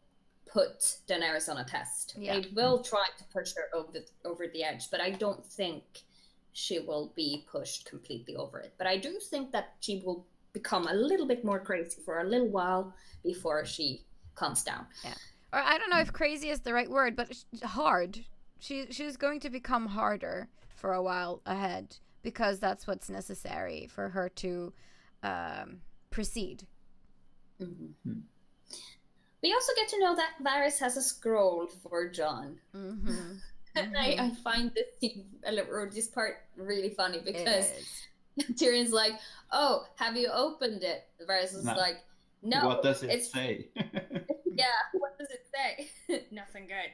put Daenerys on a test. Yeah. They will try to push her over the edge, but I don't think she will be pushed completely over it. But I do think that she will become a little bit more crazy for a little while before she calms down. Yeah. Or I don't know if crazy is the right word, but hard. She's going to become harder for a while ahead because that's what's necessary for her to proceed. Mm-hmm. We also get to know that Varys has a scroll for Jon. Mm-hmm. And I find this scene, or this part really funny because Tyrion's like, oh, have you opened it? Varys is like, no. What does it say? Yeah, what does it say? Nothing good.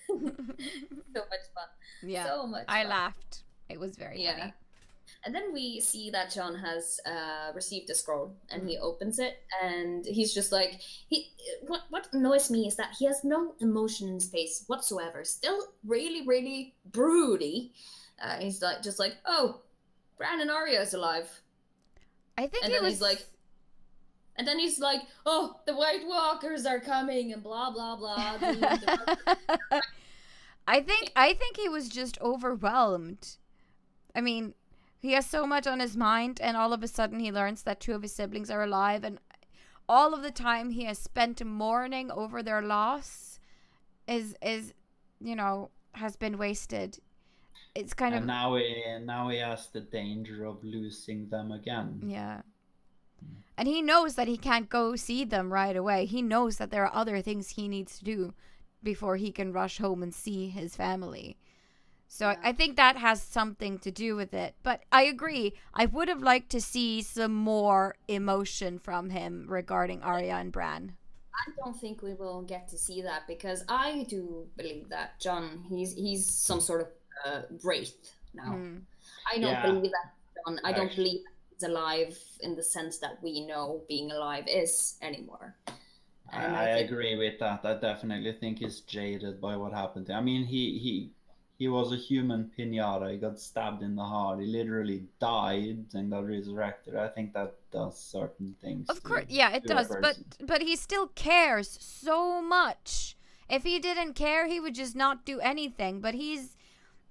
So much fun. Yeah, so much I fun. laughed. It was very funny. And then we see that Jon has received a scroll, and he opens it, and he's just like, what annoys me is that he has no emotion in his face whatsoever. Still really, really broody. He's like, just like, oh, Bran and Arya is alive. I think and it then was... he's like, and then he's like, oh, the White Walkers are coming, and blah blah blah. I think he was just overwhelmed. I mean, he has so much on his mind, and all of a sudden he learns that two of his siblings are alive, and all of the time he has spent mourning over their loss, is has been wasted. It's kind And of now he has the danger of losing them again. yeah. And he knows that he can't go see them right away. He knows that there are other things he needs to do before he can rush home and see his family. So Yeah. I think that has something to do with it. But I agree. I would have liked to see some more emotion from him regarding Arya and Bran. I don't think we will get to see that because I do believe that John, he's some sort of wraith now. I don't Yeah. believe that John. I don't Actually. believe that he's alive in the sense that we know being alive is anymore. And I think agree with that. I definitely think he's jaded by what happened to him. I mean, he was a human pinata. He got stabbed in the heart. He literally died and got resurrected. I think that does certain things. Of course, yeah, it to a does. person. But he still cares so much. If he didn't care, he would just not do anything. But he's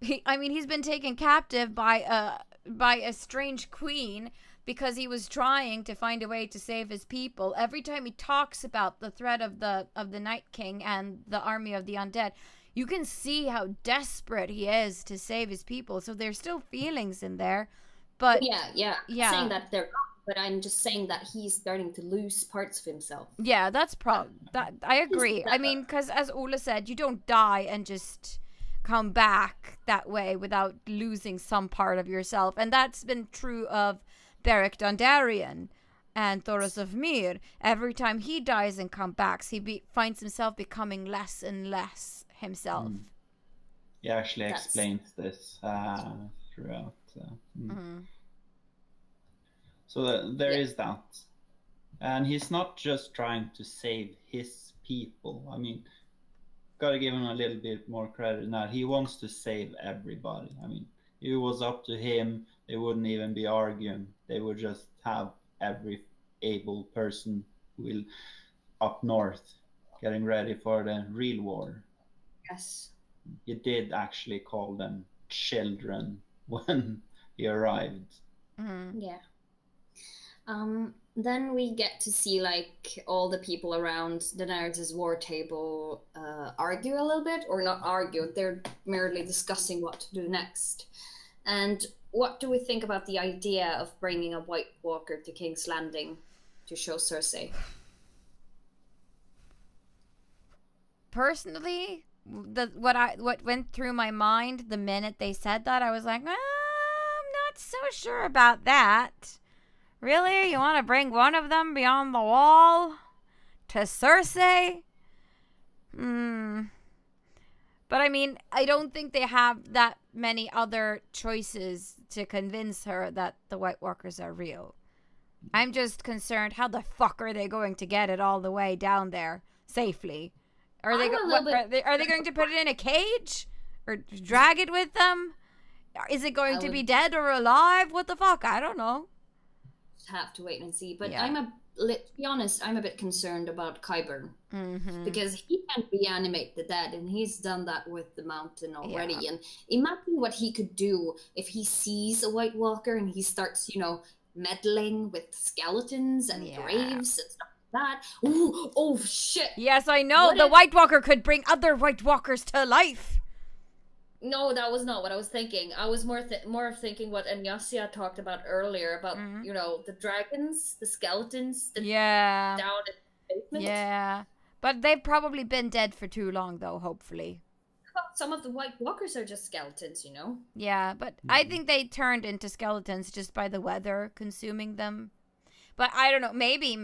been taken captive by a strange queen because he was trying to find a way to save his people. Every time he talks about the threat of the Night King and the army of the undead, you can see how desperate he is to save his people. So there's still feelings in there. But yeah. I'm not yeah. saying that they're wrong, but I'm just saying that he's starting to lose parts of himself. Yeah, that's that I agree. I mean, because as Ola said, you don't die and just come back that way without losing some part of yourself, and that's been true of Beric Dondarrion and Thoros of Myr. Every time he dies and comes back, he finds himself becoming less and less himself. He actually explains this throughout. So there is that. And he's not just trying to save his people. I mean, gotta give him a little bit more credit now. He wants to save everybody. I mean, if it was up to him, they wouldn't even be arguing. They would just have every able person will up north getting ready for the real war. Yes. He did actually call them children when he arrived. Yeah. Then we get to see like all the people around Daenerys' war table argue a little bit, or not argue, they're merely discussing what to do next. And what do we think about the idea of bringing a White Walker to King's Landing to show Cersei? Personally, what went through my mind the minute they said that, I was like, I'm not so sure about that. Really? You want to bring one of them beyond the wall to Cersei? But I mean, I don't think they have that many other choices to convince her that the White Walkers are real. I'm just concerned, how the fuck are they going to get it all the way down there safely? Are they going to put it in a cage or drag it with them? Is it going to be dead or alive? What the fuck? I don't know. Have to wait and see. But yeah. To be honest, I'm a bit concerned about Qyburn because he can reanimate the dead, and he's done that with the Mountain already. Yeah. And imagine what he could do if he sees a White Walker and he starts, meddling with skeletons and graves and stuff like that. Ooh, oh shit! Yes, I know. The White Walker could bring other White Walkers to life. No, that was not what I was thinking. I was more thinking what Enyasia talked about earlier about, the dragons, the skeletons. Down in the basement. Yeah. But they've probably been dead for too long, though, hopefully. Some of the White Walkers are just skeletons, Yeah, but I think they turned into skeletons just by the weather consuming them. But I don't know. Maybe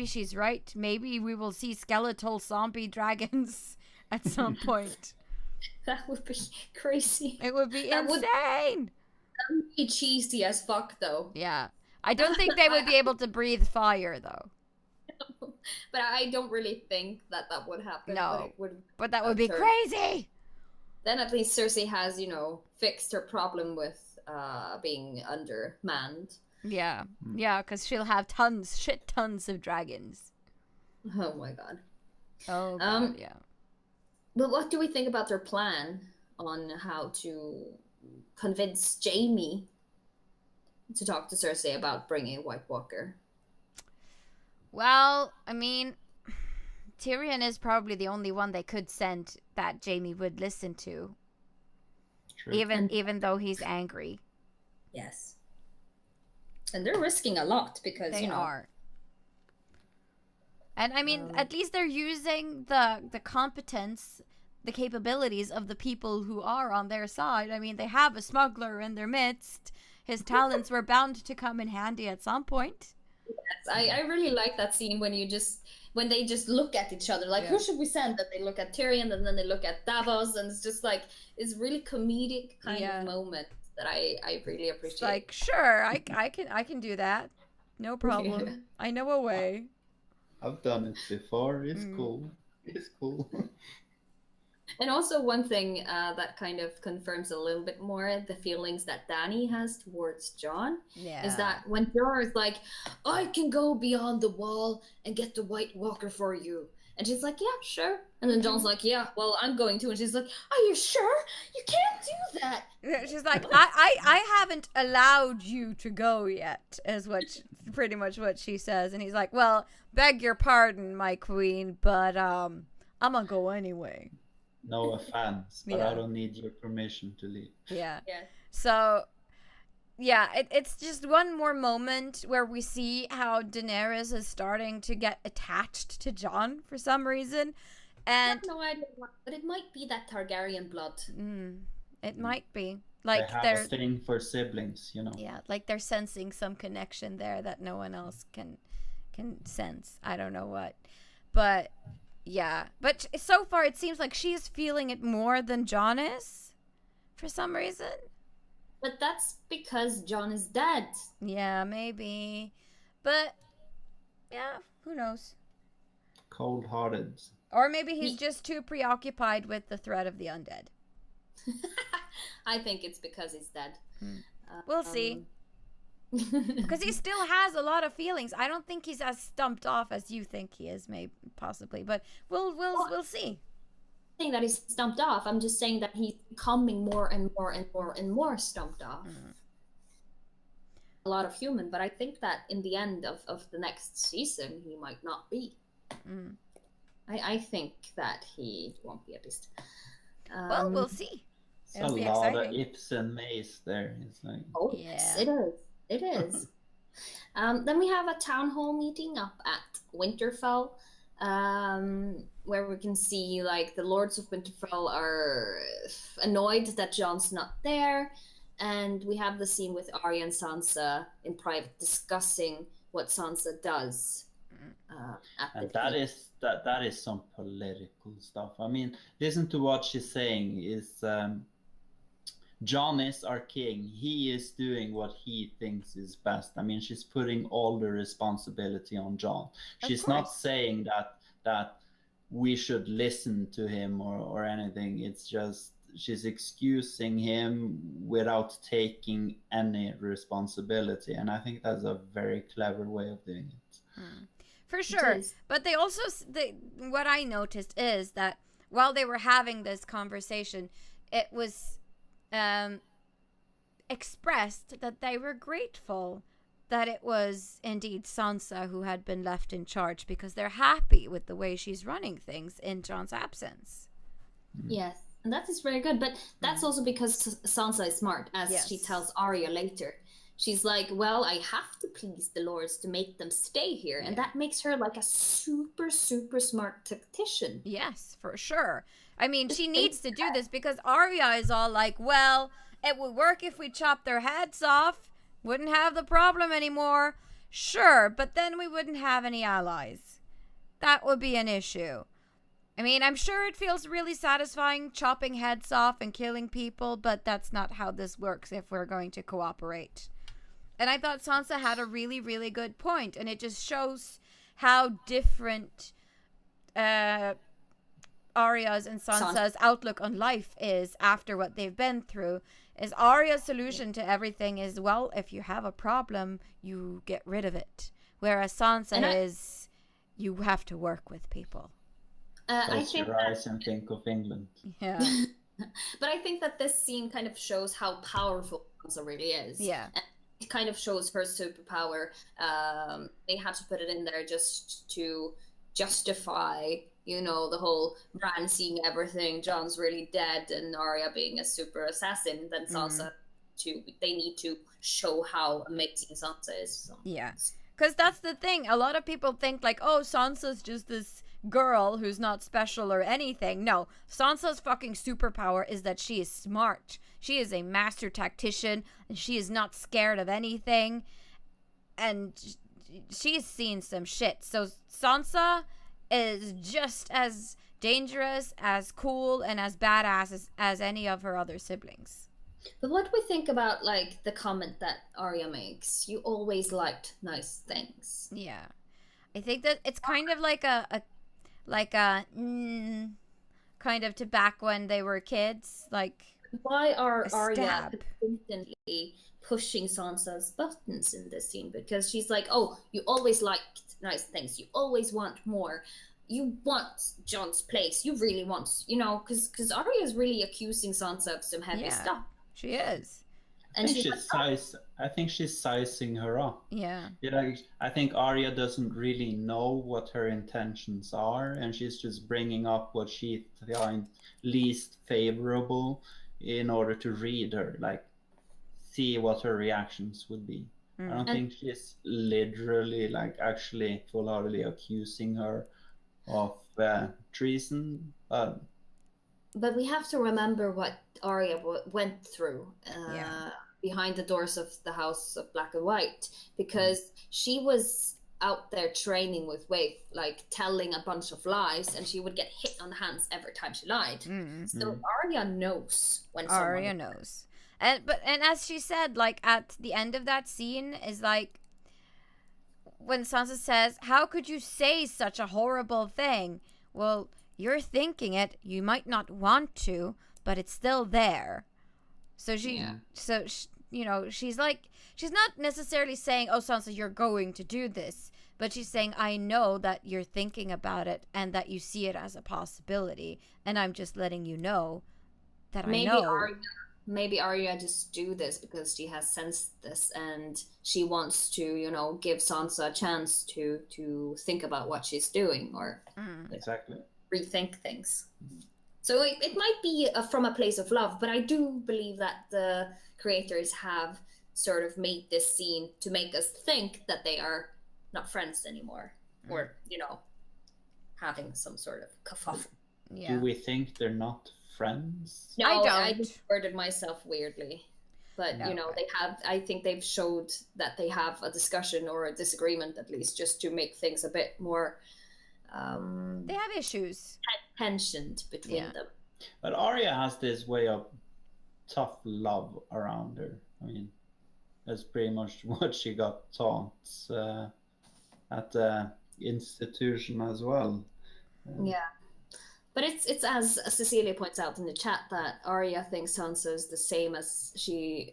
she's right. Maybe we will see skeletal zombie dragons at some point. That would be crazy. It would be insane. That would be cheesy as fuck, though. Yeah. I don't think they would be able to breathe fire, though. But I don't really think that would happen. No. But that would be crazy. Then at least Cersei has, fixed her problem with being undermanned. Yeah. Yeah, because she'll have shit tons of dragons. Oh my god. Oh god, yeah. But what do we think about their plan on how to convince Jaime to talk to Cersei about bringing a White Walker? Well, I mean, Tyrion is probably the only one they could send that Jaime would listen to. True. Even though he's angry. Yes. And they're risking a lot because, They you know. are. And I mean, at least they're using the competence, the capabilities of the people who are on their side. I mean, they have a smuggler in their midst. His talents were bound to come in handy at some point. Yes, I really like that scene when they just look at each other, like, who should we send? That they look at Tyrion and then they look at Davos, and it's just like, it's really comedic kind of moment that I really appreciate. It's like, sure, I can do that. No problem. Yeah. I know a way. I've done it before. It's cool. It's cool. And also one thing that kind of confirms a little bit more the feelings that Dany has towards Jon is that when Jon is like, I can go beyond the wall and get the White Walker for you. And she's like, yeah, sure. And then Jon's like, yeah, well, I'm going to. And she's like, are you sure? You can't do that. She's like, I haven't allowed you to go yet, is pretty much what she says. And he's like, well, beg your pardon, my queen, but I'm gonna go anyway. No offense, but I don't need your permission to leave. Yeah. So, yeah, it's just one more moment where we see how Daenerys is starting to get attached to Jon for some reason. And I have no idea why, but it might be that Targaryen blood. It might be. Like they have a thing for siblings, you know. Yeah, like they're sensing some connection there that no one else can sense. I don't know what. But... yeah, but so far it seems like she is feeling it more than Jon is, for some reason. But that's because Jon is dead. Yeah, maybe. But, yeah, who knows? Cold-hearted. Or maybe he's just too preoccupied with the threat of the undead. I think it's because he's dead. We'll see. Because he still has a lot of feelings. I don't think he's as stumped off as you think he is, maybe possibly, but we'll see. I think that he's stumped off. I'm just saying that he's becoming more and more and more and more stumped off. A lot of human, but I think that in the end of the next season, he might not be. I think that he won't be, at least. Well, we'll see. It'll be exciting. A lot of ifs and mays there. It's like, oh, yes, it is. It is. Then we have a town hall meeting up at Winterfell, where we can see like the Lords of Winterfell are annoyed that Jon's not there, and we have the scene with Arya and Sansa in private discussing what Sansa does. And that is some political stuff. I mean, listen to what she's saying. Is Jon is our king. He is doing what he thinks is best. I mean, she's putting all the responsibility on Jon. She's not saying that we should listen to him or anything. It's just she's excusing him without taking any responsibility. And I think that's a very clever way of doing it. For sure. But they also, what I noticed is that while they were having this conversation, it was expressed that they were grateful that it was indeed Sansa who had been left in charge, because they're happy with the way she's running things in Jon's absence. Yes, and that is very good, but that's also because Sansa is smart, as she tells Arya later. She's like, well, I have to please the lords to make them stay here, and that makes her like a super, super smart tactician. Yes, for sure. I mean, she needs to do this because Arya is all like, well, it would work if we chopped their heads off. Wouldn't have the problem anymore. Sure, but then we wouldn't have any allies. That would be an issue. I mean, I'm sure it feels really satisfying chopping heads off and killing people, but that's not how this works if we're going to cooperate. And I thought Sansa had a really, really good point, and it just shows how different Arya's and Sansa's outlook on life is after what they've been through. Is Arya's solution to everything is, well, if you have a problem, you get rid of it. Whereas Sansa is, you have to work with people. Close your eyes and think of England. Yeah. But I think that this scene kind of shows how powerful Sansa really is. Yeah. And it kind of shows her superpower. They had to put it in there just to justify, you know, the whole Bran seeing everything, Jon's really dead, and Arya being a super assassin, then Sansa they need to show how amazing Sansa is. So. Yeah. Because that's the thing. A lot of people think like, oh, Sansa's just this girl who's not special or anything. No, Sansa's fucking superpower is that she is smart. She is a master tactician, and she is not scared of anything. And she's seen some shit. So Sansa is just as dangerous, as cool, and as badass as any of her other siblings. But what do we think about, like, the comment that Arya makes? You always liked nice things. Yeah. I think that it's kind of like kind of to back when they were kids, like. Why are Arya consistently pushing Sansa's buttons in this scene? Because she's like, oh, you always liked nice things. You always want more. You want Jon's place. You really want, you know, because Arya is really accusing Sansa of some heavy stuff. She is. And I think she's sizing her up. Yeah. I think Arya doesn't really know what her intentions are, and she's just bringing up what she finds least favorable in order to read her, like see what her reactions would be. I don't think she's literally, like, actually full-heartedly accusing her of treason, but we have to remember what Arya went through behind the doors of the House of Black and White, because she was out there training with Waif, like telling a bunch of lies, and she would get hit on the hands every time she lied. So Arya knows when Arya knows. And as she said, like at the end of that scene is like when Sansa says, "How could you say such a horrible thing?" Well, you're thinking it. You might not want to, but it's still there. So you know, she's like, she's not necessarily saying, "Oh, Sansa, you're going to do this," but she's saying, "I know that you're thinking about it and that you see it as a possibility, and I'm just letting you know that I know." Maybe Arya just do this because she has sensed this, and she wants to, you know, give Sansa a chance to think about what she's doing, or exactly rethink things. So it might be from a place of love, but I do believe that the creators have sort of made this scene to make us think that they are not friends anymore, or, you know, having some sort of kerfuffle. Yeah. Do we think they're not friends? No, I don't. I just worded myself weirdly. But, you know, I think they've showed that they have a discussion or a disagreement, at least, just to make things a bit more... they have issues. Tensioned between them. But Arya has this way of tough love around her. I mean, that's pretty much what she got taught at the institution as well. Yeah. But it's as Cecilia points out in the chat, that Arya thinks Sansa is the same as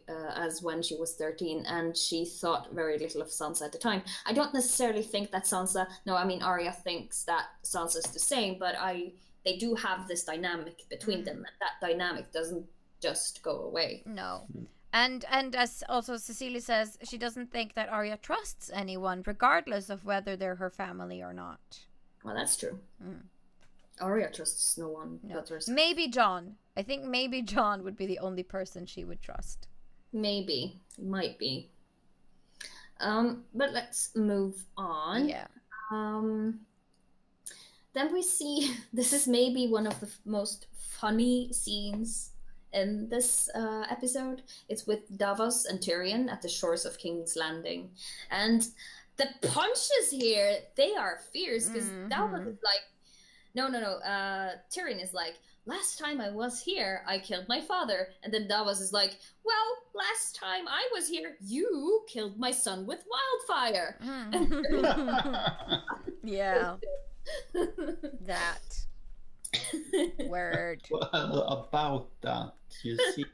as when she was 13, and she thought very little of Sansa at the time. I don't necessarily think that Arya thinks that Sansa is the same, but they do have this dynamic between them, and that dynamic doesn't just go away. No. And as also Cecilia says, she doesn't think that Arya trusts anyone, regardless of whether they're her family or not. Well, that's true. Arya trusts no one but herself. Maybe Jon. I think maybe Jon would be the only person she would trust. Maybe. Might be. But let's move on. Yeah. Then we see, this is maybe one of the most funny scenes in this episode. It's with Davos and Tyrion at the shores of King's Landing. And the punches here, they are fierce, because Davos is like, no. Tyrion is like, last time I was here, I killed my father. And then Davos is like, well, last time I was here, you killed my son with wildfire. Yeah. That. Word. Well, about that, you see.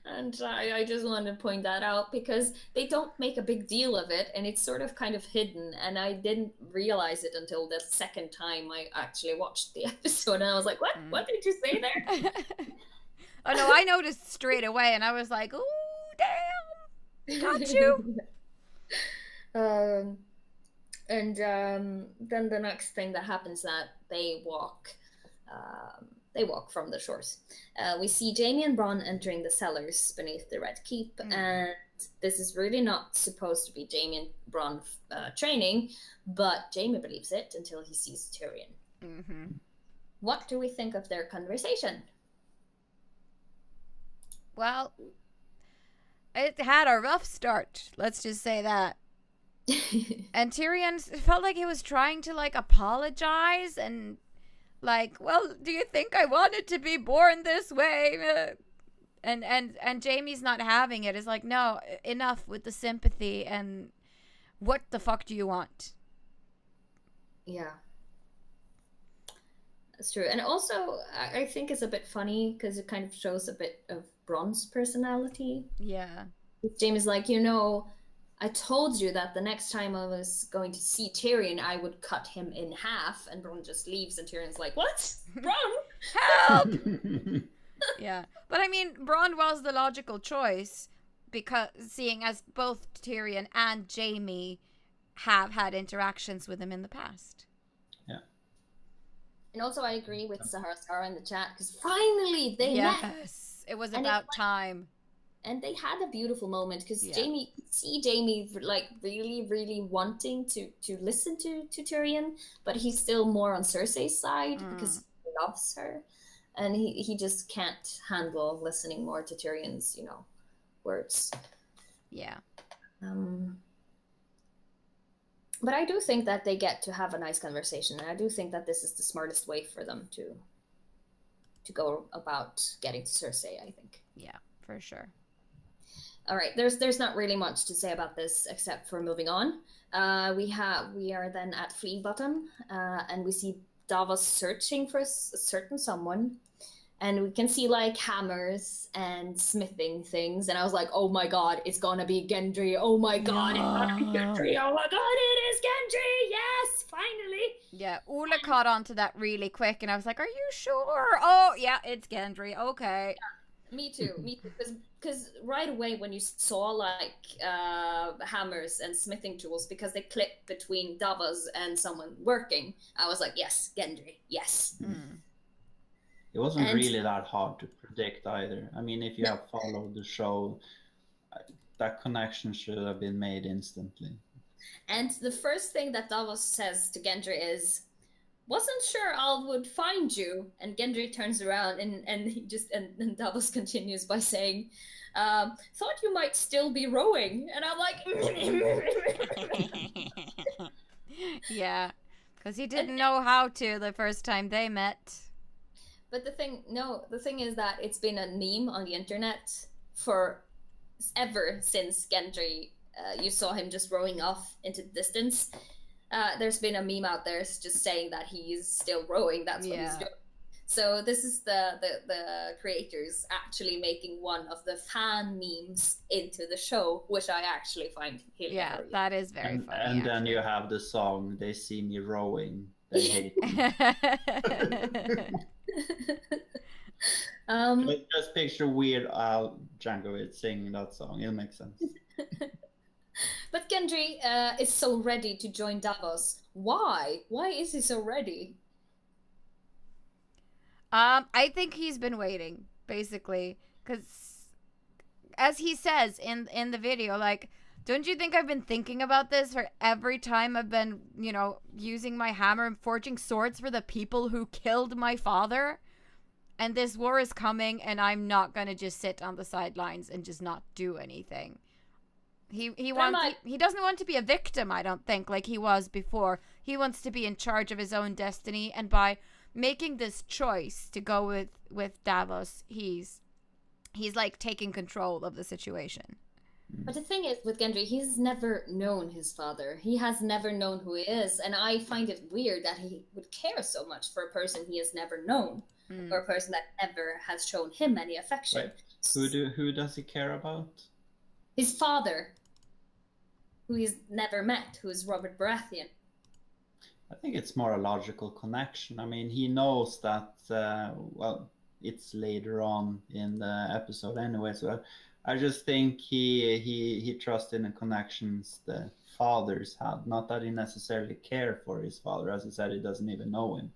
And I just wanted to point that out, because they don't make a big deal of it, and it's sort of kind of hidden, and I didn't realize it until the second time I actually watched the episode, and I was like, what did you say there? Oh no, I noticed straight away, and I was like, ooh, damn, got you. And then the next thing that happens that they walk from the shores. We see Jamie and Bronn entering the cellars beneath the Red Keep, and this is really not supposed to be Jamie and Bronn training, but Jamie believes it until he sees Tyrion. Mm-hmm. What do we think of their conversation? Well, it had a rough start. Let's just say that. And Tyrion felt like he was trying to like apologize and like, well, do you think I wanted to be born this way? And Jamie's not having it. It's like, no, enough with the sympathy, and what the fuck do you want? Yeah. That's true. And also, I think it's a bit funny because it kind of shows a bit of Bronn's personality. Yeah. Jamie's like, I told you that the next time I was going to see Tyrion, I would cut him in half. And Bronn just leaves, and Tyrion's like, what? Bronn? Help! Yeah. But I mean, Bronn was the logical choice, because seeing as both Tyrion and Jamie have had interactions with him in the past. Yeah. And also, I agree with Sahara in the chat, because finally they met. Yes. It was about time. And they had a beautiful moment, because Jamie like really, really wanting to listen to Tyrion, but he's still more on Cersei's side because he loves her, and he just can't handle listening more to Tyrion's words. Yeah. But I do think that they get to have a nice conversation, and I do think that this is the smartest way for them to go about getting to Cersei, I think. Yeah, for sure. All right, there's not really much to say about this except for moving on. We are then at Flea Bottom, and we see Davos searching for a certain someone, and we can see like hammers and smithing things, and I was like, oh my god, it's gonna be Gendry! Oh my god, it's gonna be Gendry! Oh my god, it is Gendry! Yes, finally! Yeah, Ula caught on to that really quick, and I was like, are you sure? Oh yeah, it's Gendry. Okay. Yeah, me too. Because right away when you saw like hammers and smithing tools, because they click between Davos and someone working, I was like, yes, Gendry, yes. It wasn't really that hard to predict either. I mean, if you have followed the show, that connection should have been made instantly. And the first thing that Davos says to Gendry is, wasn't sure I would find you. And Gendry turns around and he just and Davos continues by saying, thought you might still be rowing. And I'm like, yeah, because he didn't know how to the first time they met. But the thing is that it's been a meme on the internet for ever since Gendry. You saw him just rowing off into the distance. There's been a meme out there just saying that he's still rowing. That's what he's doing. So this is the creators actually making one of the fan memes into the show, which I actually find hilarious. Yeah, that is very funny. And then you have the song, They See Me Rowing, They Hate Me. Just picture Weird Al Jankovic singing that song. It'll make sense. But Gendry is so ready to join Davos. Why? Why is he so ready? I think he's been waiting, basically, because as he says in the video, like, don't you think I've been thinking about this for every time I've been, using my hammer and forging swords for the people who killed my father? And this war is coming, and I'm not gonna just sit on the sidelines and just not do anything. He doesn't want to be a victim, I don't think, like he was before. He wants to be in charge of his own destiny, and by making this choice to go with Davos, he's like taking control of the situation. But the thing is, with Gendry, he's never known his father. He has never known who he is, and I find it weird that he would care so much for a person he has never known, or a person that never has shown him any affection. Wait, who does he care about? His father, who he's never met, who is Robert Baratheon. I think it's more a logical connection. I mean, he knows that, it's later on in the episode anyway, so I just think he trusted in the connections the fathers had. Not that he necessarily cared for his father. As I said, he doesn't even know him.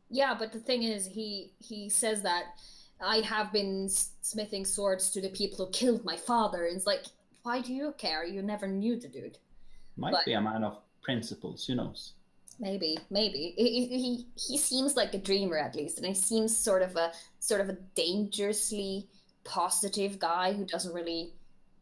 Yeah, but the thing is, he says that I have been smithing swords to the people who killed my father. And it's like, why do you care? You never knew the dude. Might be a man of principles, who knows? Maybe. He seems like a dreamer at least, and he seems sort of a dangerously positive guy who doesn't really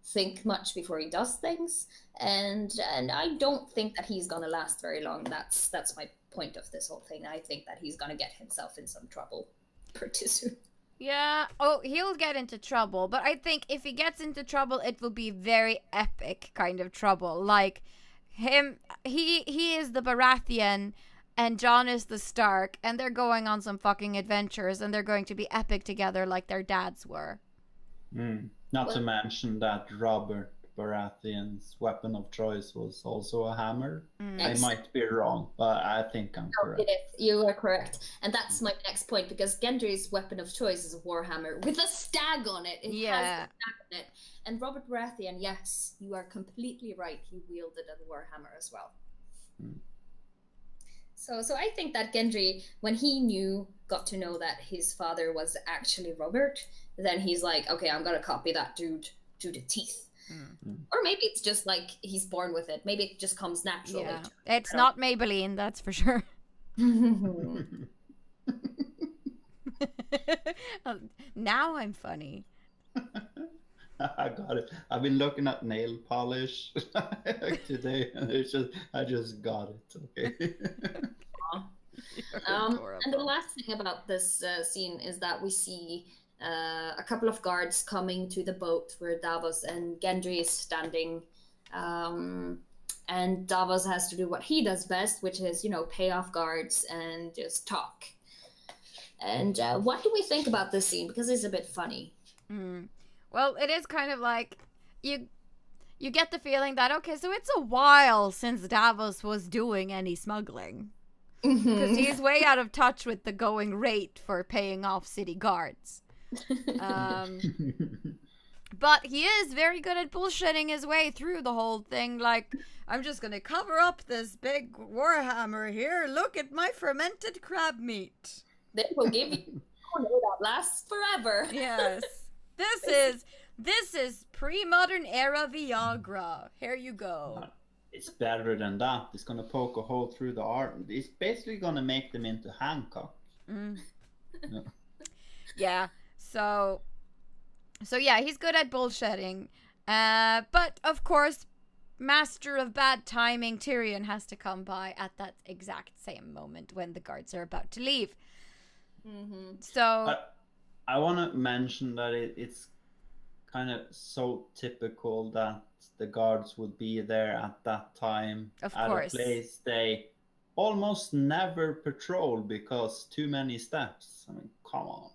think much before he does things. And I don't think that he's gonna last very long. That's my point of this whole thing. I think that he's gonna get himself in some trouble pretty soon. Yeah. Oh, he'll get into trouble, but I think if he gets into trouble, it will be very epic kind of trouble. Like him, he is the Baratheon, and Jon is the Stark, and they're going on some fucking adventures, and they're going to be epic together, like their dads were. Not to mention that Robert Baratheon's weapon of choice was also a hammer. I might be wrong, but I think I'm correct. It is. You are correct. And that's my next point, because Gendry's weapon of choice is a warhammer with a stag on it. It has a stag on it. And Robert Baratheon, yes, you are completely right. He wielded a warhammer as well. So I think that Gendry, when he got to know that his father was actually Robert, then he's like, okay, I'm gonna copy that dude to the teeth. Or maybe it's just like he's born with it. Maybe it just comes naturally. Yeah. It's not Maybelline, that's for sure. Now I'm funny. I got it. I've been looking at nail polish today, and I just got it. Okay. And the last thing about this scene is that we see a couple of guards coming to the boat where Davos and Gendry is standing, and Davos has to do what he does best, which is, pay off guards and just talk. And what do we think about this scene? Because it's a bit funny. Well, it is kind of like you get the feeling that, okay, so it's a while since Davos was doing any smuggling. Because he's way out of touch with the going rate for paying off city guards. But he is very good at bullshitting his way through the whole thing. Like, I'm just going to cover up this big warhammer here. Look at my fermented crab meat. They will give you. Oh no, that lasts forever. Yes. This is pre-modern era Viagra. Here you go. It's better than that. It's gonna poke a hole through the arm. It's basically gonna make them into Hancock. Yeah. So yeah, he's good at bullshitting. But of course, master of bad timing, Tyrion has to come by at that exact same moment when the guards are about to leave. So I want to mention that it's kind of so typical that the guards would be there at that time at a place they almost never patrol because too many steps. I mean, come on.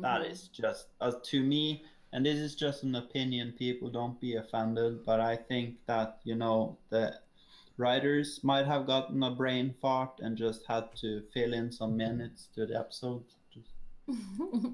That is just, to me, and this is just an opinion, people don't be offended, but I think that, the writers might have gotten a brain fart and just had to fill in some minutes to the episode.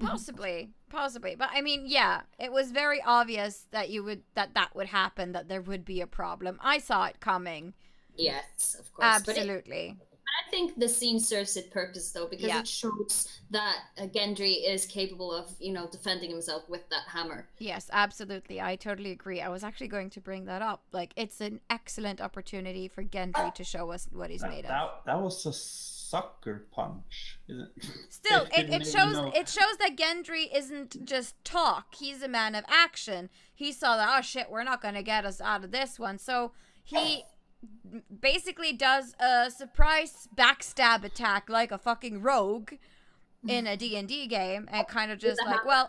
Possibly, but I mean, yeah, it was very obvious that that would happen, that there would be a problem. I saw it coming. Yes, of course. Absolutely. But I think the scene serves its purpose, though, because it shows that Gendry is capable of, defending himself with that hammer. Yes, absolutely. I totally agree. I was actually going to bring that up. Like, it's an excellent opportunity for Gendry to show us what he's made of. That was a sucker punch, isn't it? Still, it shows that Gendry isn't just talk. He's a man of action. He saw that, oh shit, we're not going to get us out of this one. So he basically does a surprise backstab attack like a fucking rogue in a D&D game, and kind of just like, well,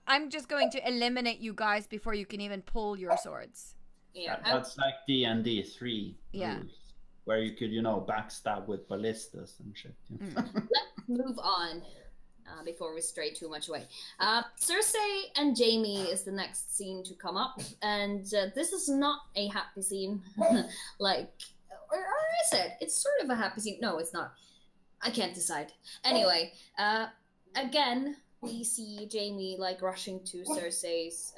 I'm just going to eliminate you guys before you can even pull your swords. Yeah, that's like D&D 3 rules, where you could, backstab with ballistas and shit. Let's move on before we stray too much away. Cersei and Jaime is the next scene to come up, and this is not a happy scene. Like, or is it? It's sort of a happy scene. No, it's not. I can't decide. Anyway, again, we see Jamie like rushing to Cersei's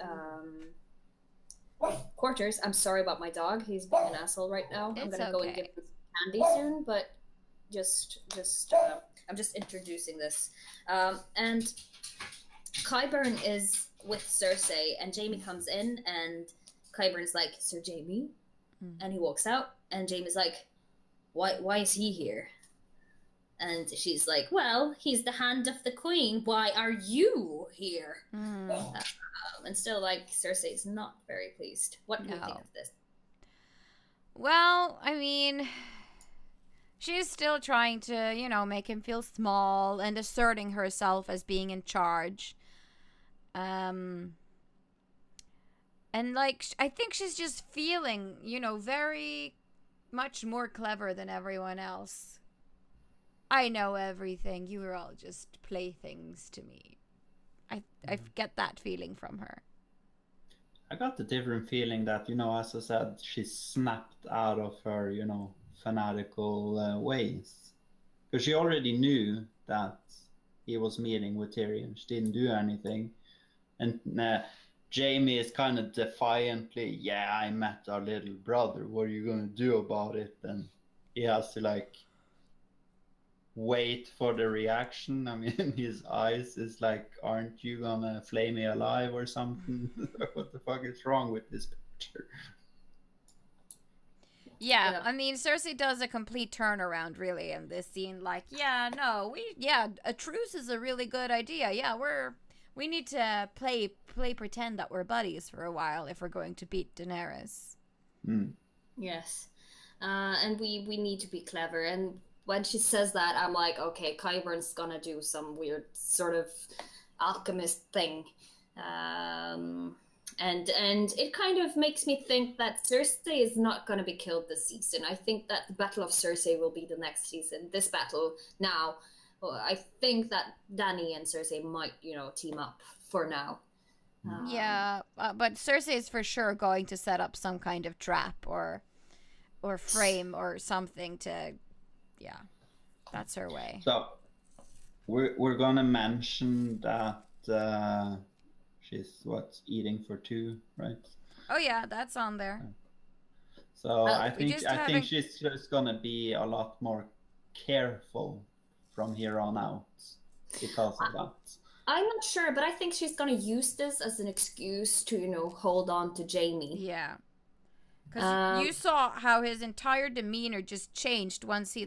quarters. I'm sorry about my dog. He's being an asshole right now. I'm It's gonna go and give okay. him some candy soon, but just I'm just introducing this. And Qyburn is with Cersei, and Jamie comes in, and Qyburn's like, "Sir Jamie," and he walks out, and Jamie's like, "Why is he here?" And she's like, "Well, he's the hand of the queen. Why are you here?" And still, like, Cersei's not very pleased. What do you think of this? Well, I mean, she's still trying to, make him feel small and asserting herself as being in charge. And like, I think she's just feeling, very much more clever than everyone else. I know everything. You are all just playthings to me. I get that feeling from her. I got the different feeling that, as I said, she snapped out of her, fanatical ways. Because she already knew that he was meeting with Tyrion. She didn't do anything. And Jamie is kind of defiantly, "Yeah, I met our little brother. What are you going to do about it?" And he has to, like, wait for the reaction. I mean, his eyes is like, "Aren't you gonna flay me alive or something?" What the fuck is wrong with this picture? Yeah, I mean, Cersei does a complete turnaround, really, in this scene. Like, a truce is a really good idea. Yeah, we need to play pretend that we're buddies for a while if we're going to beat Daenerys. Yes, and we need to be clever. And when she says that, I'm like, okay, Qyburn's gonna do some weird sort of alchemist thing. And it kind of makes me think that Cersei is not going to be killed this season. I think that the Battle of Cersei will be the next season. This battle now, I think that Dany and Cersei might, team up for now. But Cersei is for sure going to set up some kind of trap or frame or something to, that's her way. So we're gonna mention that. She's eating for two, right? Oh yeah, that's on there. So I think she's just gonna be a lot more careful from here on out because of that. I'm not sure, but I think she's gonna use this as an excuse to, hold on to Jamie. Yeah. Because you saw how his entire demeanor just changed once he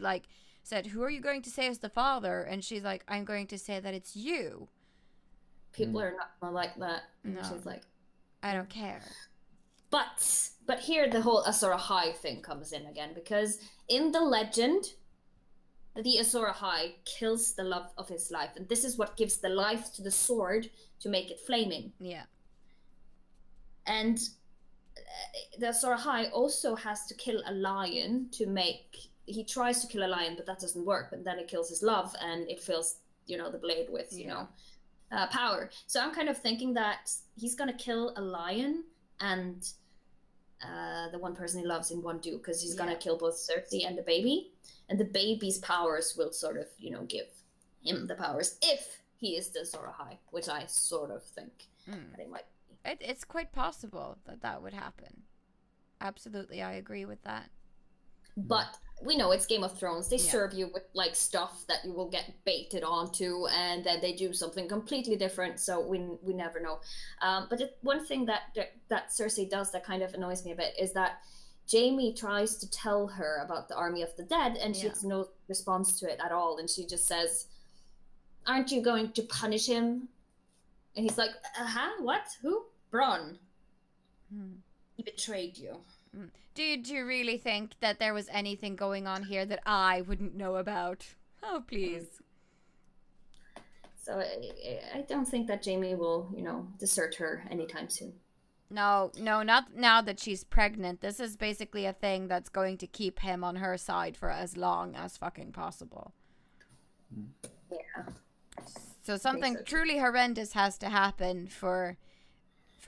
said, "Who are you going to say is the father?" And she's like, "I'm going to say that it's you." People are not gonna like that. And she's like, "I don't care." But here the whole Azor Ahai thing comes in again, because in the legend, the Azor Ahai kills the love of his life, and this is what gives the life to the sword to make it flaming. Yeah. And the Azor Ahai also has to kill a lion to make. He tries to kill a lion, but that doesn't work. But then it kills his love, and it fills the blade with power. So I'm kind of thinking that he's gonna kill a lion and the one person he loves in one do, because he's gonna kill both Cersei and the baby, and the baby's powers will sort of give him the powers if he is the Azor Ahai, which I sort of think that it might be. It's quite possible that would happen. Absolutely, I agree with that. But we know it's Game of Thrones. They serve you with stuff that you will get baited onto, and then they do something completely different. So we never know. But one thing that Cersei does that kind of annoys me a bit is that Jamie tries to tell her about the army of the dead, and she has no response to it at all. And she just says, "Aren't you going to punish him?" And he's like, "What? Who? Bronn. He betrayed you." Do you really think that there was anything going on here that I wouldn't know about? Oh, please. So I don't think that Jamie will, desert her anytime soon. No, not now that she's pregnant. This is basically a thing that's going to keep him on her side for as long as fucking possible. Yeah. So something truly horrendous has to happen for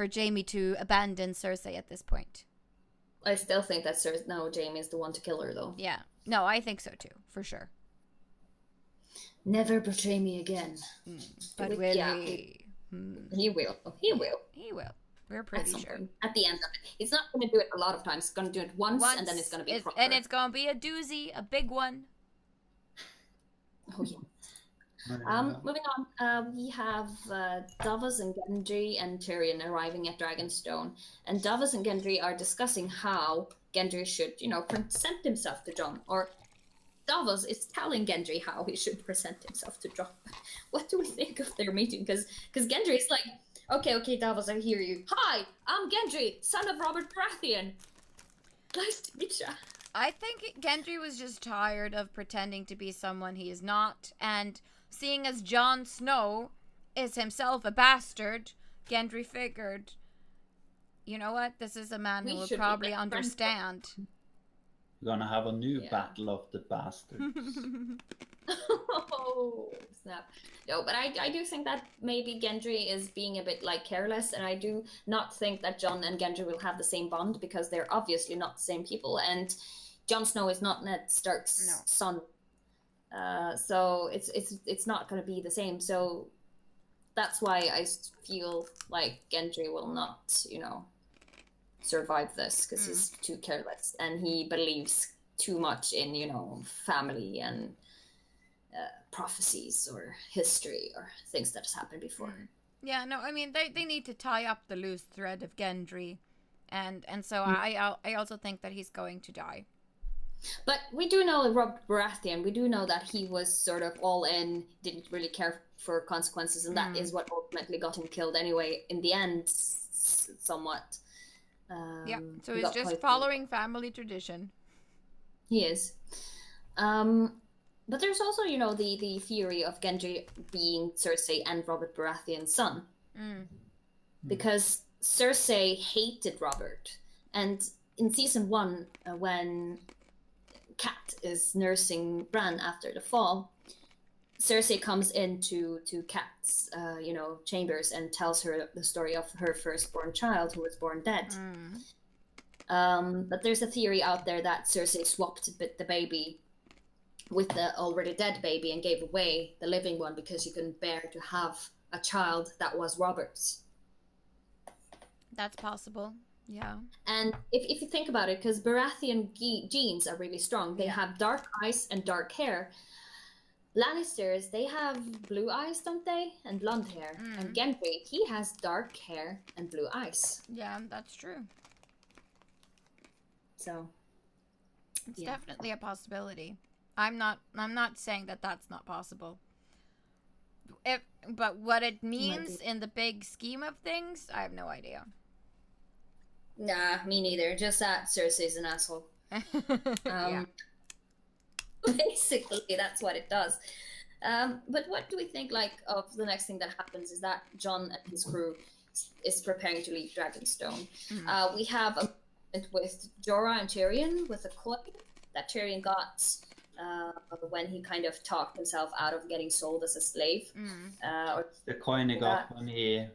Jamie to abandon Cersei at this point. I still think that Jamie is the one to kill her, though. Yeah. No, I think so too, for sure. Never betray me again. But will he? He will. He will. He will. We're pretty sure. Point, at the end of it. It's not going to do it a lot of times. It's going to do it once and then it's going to be proper. And it's going to be a doozy, a big one. Oh, yeah. Moving on, we have Davos and Gendry and Tyrion arriving at Dragonstone. And Davos and Gendry are discussing how Gendry should, present himself to Jon. Or Davos is telling Gendry how he should present himself to Jon. What do we think of their meeting? Because Gendry is like, okay, Davos, I hear you. Hi, I'm Gendry, son of Robert Baratheon. Nice to meet you. I think Gendry was just tired of pretending to be someone he is not, and seeing as Jon Snow is himself a bastard, Gendry figured, you know what, this is a man who will probably understand. We're gonna have a new battle of the bastards. Oh, snap. No, but I do think that maybe Gendry is being a bit careless, and I do not think that Jon and Gendry will have the same bond because they're obviously not the same people, and Jon Snow is not Ned Stark's son. So it's not going to be the same. So that's why I feel like Gendry will not, survive this because he's too careless and he believes too much in, family and prophecies or history or things that has happened before. Yeah, no, I mean they need to tie up the loose thread of Gendry, and so I also think that he's going to die. But we do know Robert Baratheon. We do know that he was sort of all in, didn't really care for consequences, and that is what ultimately got him killed anyway, in the end, somewhat. So he's just following family tradition. He is. But there's also, the theory of Gendry being Cersei and Robert Baratheon's son. Because Cersei hated Robert. And in season 1, when Cat is nursing Bran after the fall, Cersei comes into Cat's chambers and tells her the story of her firstborn child who was born dead. But there's a theory out there that Cersei swapped the baby with the already dead baby and gave away the living one because she couldn't bear to have a child that was Robert's. That's possible. Yeah. And if you think about it, because Baratheon genes are really strong, they have dark eyes and dark hair. Lannisters, they have blue eyes, don't they? And blonde hair. And Gendry, he has dark hair and blue eyes. Yeah, that's true. So it's definitely a possibility. I'm not saying that that's not possible. But what it means in the big scheme of things, I have no idea. Nah, me neither. Just that Cersei's an asshole. Basically, that's what it does. But what do we think, of the next thing that happens is that Jon and his crew is preparing to leave Dragonstone. We have a moment with Jorah and Tyrion with a coin that Tyrion got when he kind of talked himself out of getting sold as a slave. The coin he got when he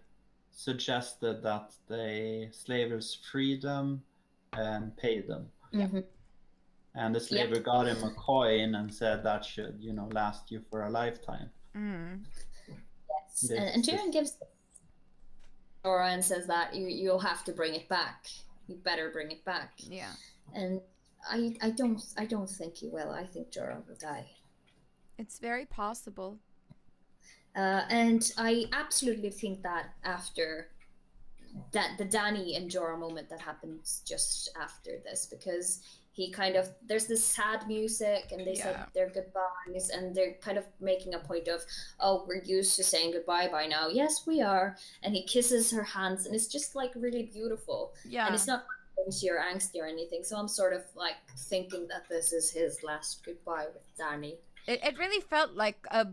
suggested that the slavers free them and pay them. And the slaver got him a coin and said that should, last you for a lifetime. Yes, and Tyrion gives Jorah and says that you'll have to bring it back. You better bring it back. Yeah. And I don't think he will. I think Jorah will die. It's very possible. And I absolutely think that after that, the Dany and Jorah moment that happens just after this, because he kind of, there's this sad music and they said their goodbyes and they're kind of making a point of, oh, we're used to saying goodbye by now. Yes, we are. And he kisses her hands and it's just really beautiful. Yeah. And it's not cringy or angsty or anything. So I'm sort of thinking that this is his last goodbye with Dany. It really felt like a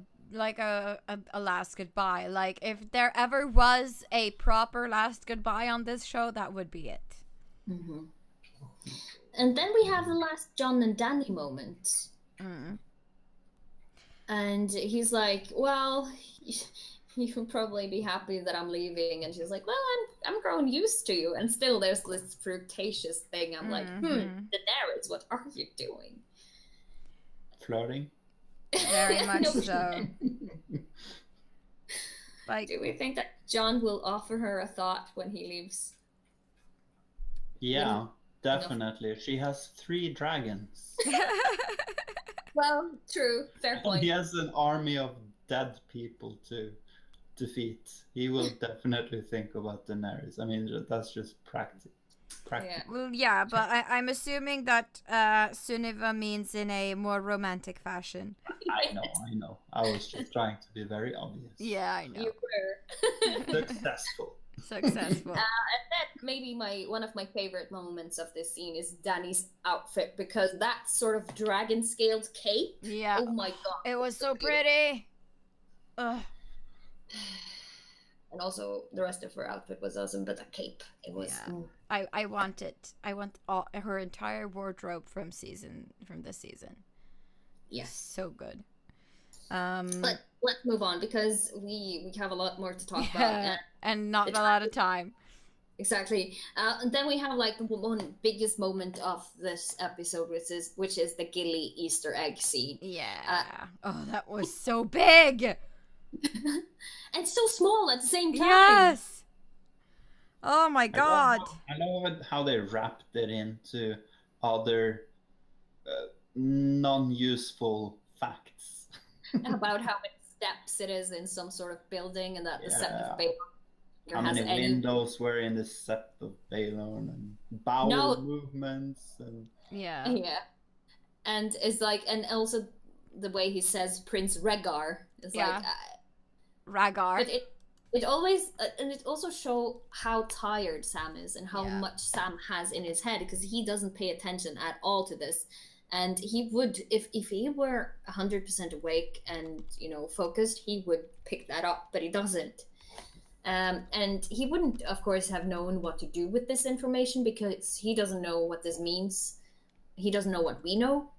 last goodbye. If there ever was a proper last goodbye on this show, that would be it. And then we have the last Jon and Dany moment. And he's like, well, you'll probably be happy that I'm leaving. And she's like, well, I'm growing used to you. And still there's this flirtatious thing. I'm like, Daenerys, what are you doing? Flirting? Very much No. so. Like, Do we think that John will offer her a thought when he leaves? Yeah, definitely. She has 3 dragons. Well, true. Fair And point. he has an army of dead people to defeat. He will definitely think about Daenerys. I mean, that's just practical. Yeah. well, yeah, but I'm assuming that Sunniva means in a more romantic fashion. I know. I was just trying to be very obvious. Yeah, I know. You were. Successful. Successful. And then maybe one of my favorite moments of this scene is Dany's outfit, because that sort of dragon scaled cape. Yeah. Oh my god. It was so pretty. Ugh. And also the rest of her outfit was awesome, but the cape, it was. Yeah. I want it. I want her entire wardrobe from this season. Yes. So good. But let's move on, because we have a lot more to talk about. Yeah, and not a lot of time. Exactly. And then we have like the one biggest moment of this episode, which is the Gilly Easter egg scene. Yeah. Oh, that was so big. And so small at the same time. Yes. Oh my god. I love how they wrapped it into other non-useful facts. About how many steps it is in some sort of building, and that the Sept of Baelor how has many windows were in the Sept of Baelor, and bowel movements, and Yeah. And it's like, and also the way he says Prince Rhaegar is like Rhaegar. but it always and it also show how tired Sam is and how much Sam has in his head, because he doesn't pay attention at all to this. And he would, if he were 100% awake and focused, he would pick that up, but he doesn't. And he wouldn't, of course, have known what to do with this information, because he doesn't know what this means. He doesn't know what we know.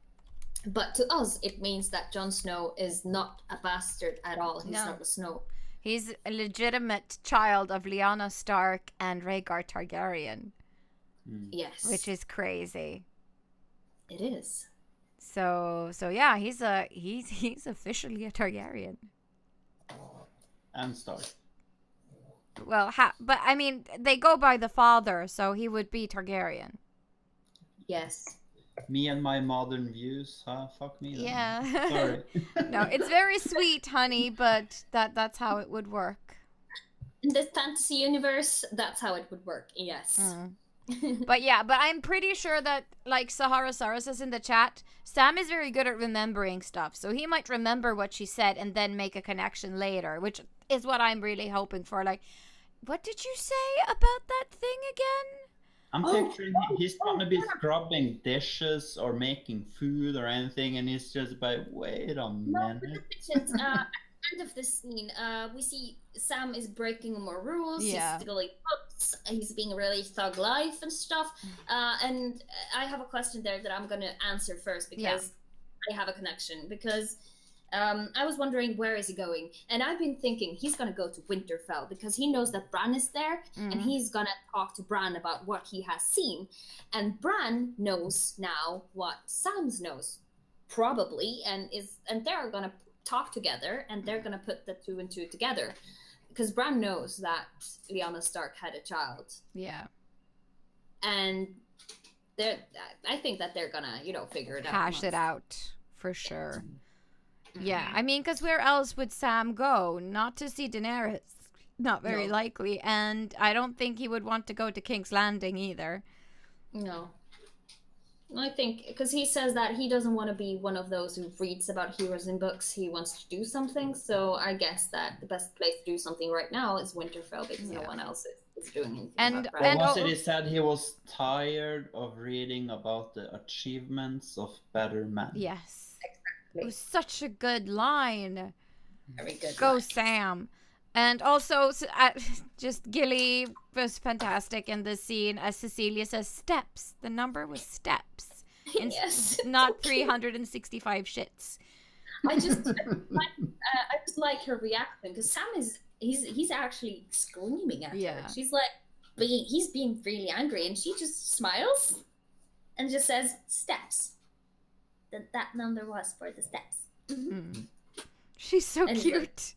But to us, it means that Jon Snow is not a bastard at all. He's not a Snow. He's a legitimate child of Lyanna Stark and Rhaegar Targaryen. Yes. Which is crazy. It is. So yeah, he's officially a Targaryen. And Stark. Well, but I mean, they go by the father, so he would be Targaryen. Yes. Me and my modern views, huh? Fuck me. Then. Yeah. Sorry. No, it's very sweet, honey, but that's how it would work. In this fantasy universe, that's how it would work. Yes. But I'm pretty sure that, like Sahara Sara says in the chat, Sam is very good at remembering stuff, so he might remember what she said and then make a connection later, which is what I'm really hoping for. Like, what did you say about that thing again? I'm picturing he's going to be scrubbing dishes or making food or anything, and he's just like, wait a minute. At the end of this scene, we see Sam is breaking more rules. Yeah. He's stealing books. He's being really thug life and stuff. And I have a question there that I'm going to answer first, because I have a connection. Because I was wondering, where is he going? And I've been thinking he's going to go to Winterfell, because he knows that Bran is there, and he's going to talk to Bran about what he has seen. And Bran knows now what Sam knows, probably, and they're going to talk together, and they're going to put the 2 and 2 together, because Bran knows that Lyanna Stark had a child. Yeah. And I think that they're going to, figure it out. Hash it out, for sure. Yeah, I mean, because where else would Sam go? Not to see Daenerys. Not very likely. And I don't think he would want to go to King's Landing either. No. I think, because he says that he doesn't want to be one of those who reads about heroes in books. He wants to do something. So I guess that the best place to do something right now is Winterfell, because no one else is doing anything. And was it he said he was tired of reading about the achievements of better men? Yes. It was such a good line. Very good. Go line. Sam. And also, just Gilly was fantastic in this scene. As Cecilia says, steps. The number was steps. Yes. Not 365 shits. I just like her reaction, because Sam he's actually screaming at her. She's like, he's being really angry, and she just smiles and just says steps. That number was for the steps. She's so And cute.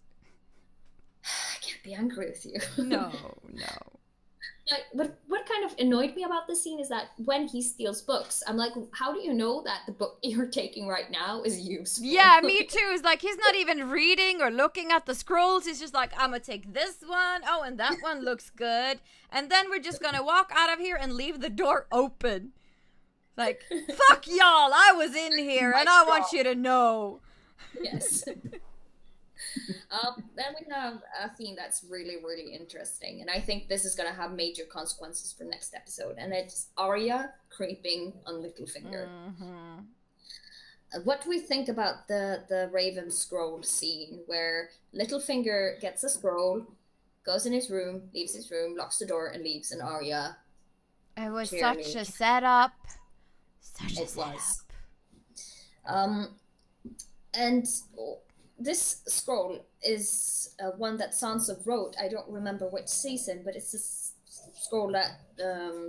I can't be angry with you. No. Like, what kind of annoyed me about this scene is that when he steals books, I'm like, how do you know that the book you're taking right now is useful? Yeah, me too. It's like he's not even reading or looking at the scrolls. He's just like, I'm gonna take this one. Oh, and that one looks good. And then we're just gonna walk out of here and leave the door open. Like, fuck y'all, I was in here and I want you to know. Yes. Then we have a theme that's really, really interesting, and I think this is going to have major consequences for next episode, and it's Arya creeping on Littlefinger. What do we think about the Raven scroll scene, where Littlefinger gets a scroll, goes in his room, leaves his room, locks the door, and leaves, and Arya... It was such a setup. And... this scroll is one that Sansa wrote. I don't remember which season, but it's a scroll that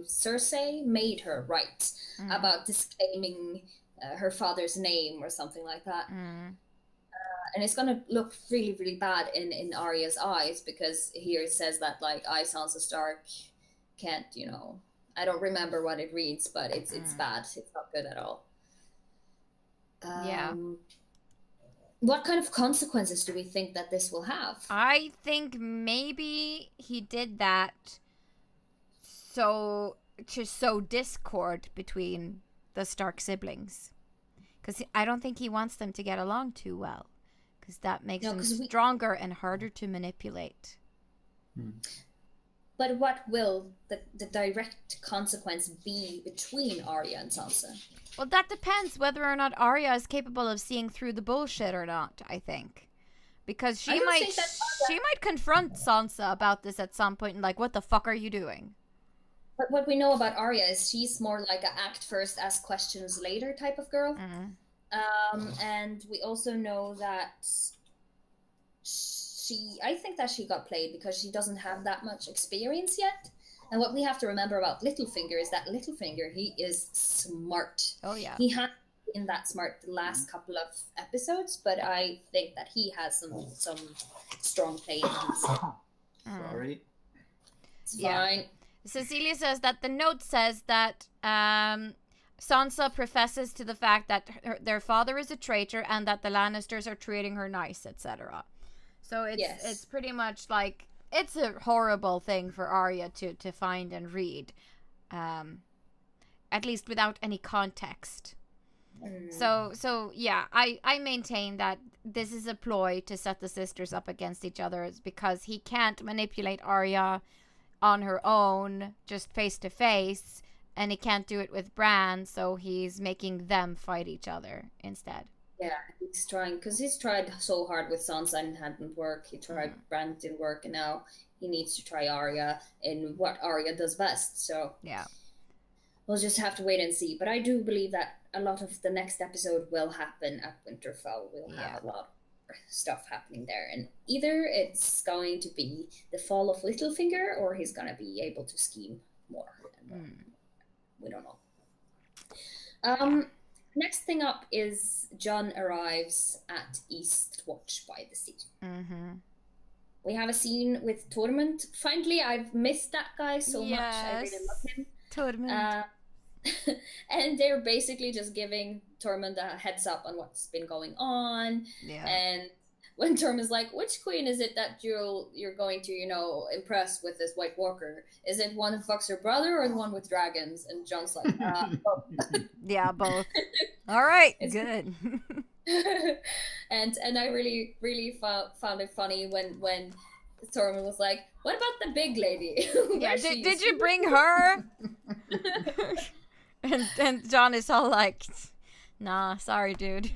Cersei made her write about disclaiming her father's name or something like that. And it's going to look really, really bad in Arya's eyes, because here it says that, like, I, Sansa Stark, can't, you know... I don't remember what it reads, but it's bad. It's not good at all. What kind of consequences do we think that this will have? I think maybe he did that to sow discord between the Stark siblings. Because I don't think he wants them to get along too well. Because that makes them stronger and harder to manipulate. But what will the direct consequence be between Arya and Sansa? Well, that depends whether or not Arya is capable of seeing through the bullshit or not, I think. Because she might confront Sansa about this at some point and like, what the fuck are you doing? But what we know about Arya is she's more like a act first, ask questions later type of girl. And we also know that I think that she got played because she doesn't have that much experience yet. And what we have to remember about Littlefinger is that Littlefinger, he is smart. Oh, yeah. He has been that smart the last couple of episodes, but I think that he has some strong play in him. Sorry. It's fine. Cecilia says that the note says that Sansa professes to the fact that their father is a traitor and that the Lannisters are treating her nice, etc. So it's pretty much like... It's a horrible thing for Arya to find and read, at least without any context. So yeah, I maintain that this is a ploy to set the sisters up against each other. It's because he can't manipulate Arya on her own, just face to face, and he can't do it with Bran, so he's making them fight each other instead. Yeah, he's trying, because he's tried so hard with Sansa and it hadn't worked. He tried Bran, didn't work, and now he needs to try Arya in what Arya does best. So yeah, we'll just have to wait and see. But I do believe that a lot of the next episode will happen at Winterfell. We'll have a lot of stuff happening there, and either it's going to be the fall of Littlefinger, or he's going to be able to scheme more. We don't know. Next thing up is Jon arrives at Eastwatch by the sea. We have a scene with Tormund. Finally, I've missed that guy so much. I really love him. Tormund. And they're basically just giving Tormund a heads up on what's been going on. Yeah. And when Tormund's like, which queen is it that you're going to, you know, impress with this White Walker? Is it one who fucks her brother or the one with dragons? And Jon's like, both. Yeah, both. All right, good. and I really, really found it funny when Tormund was like, what about the big lady? Yeah, did you bring her? and Jon is all like, nah, sorry, dude.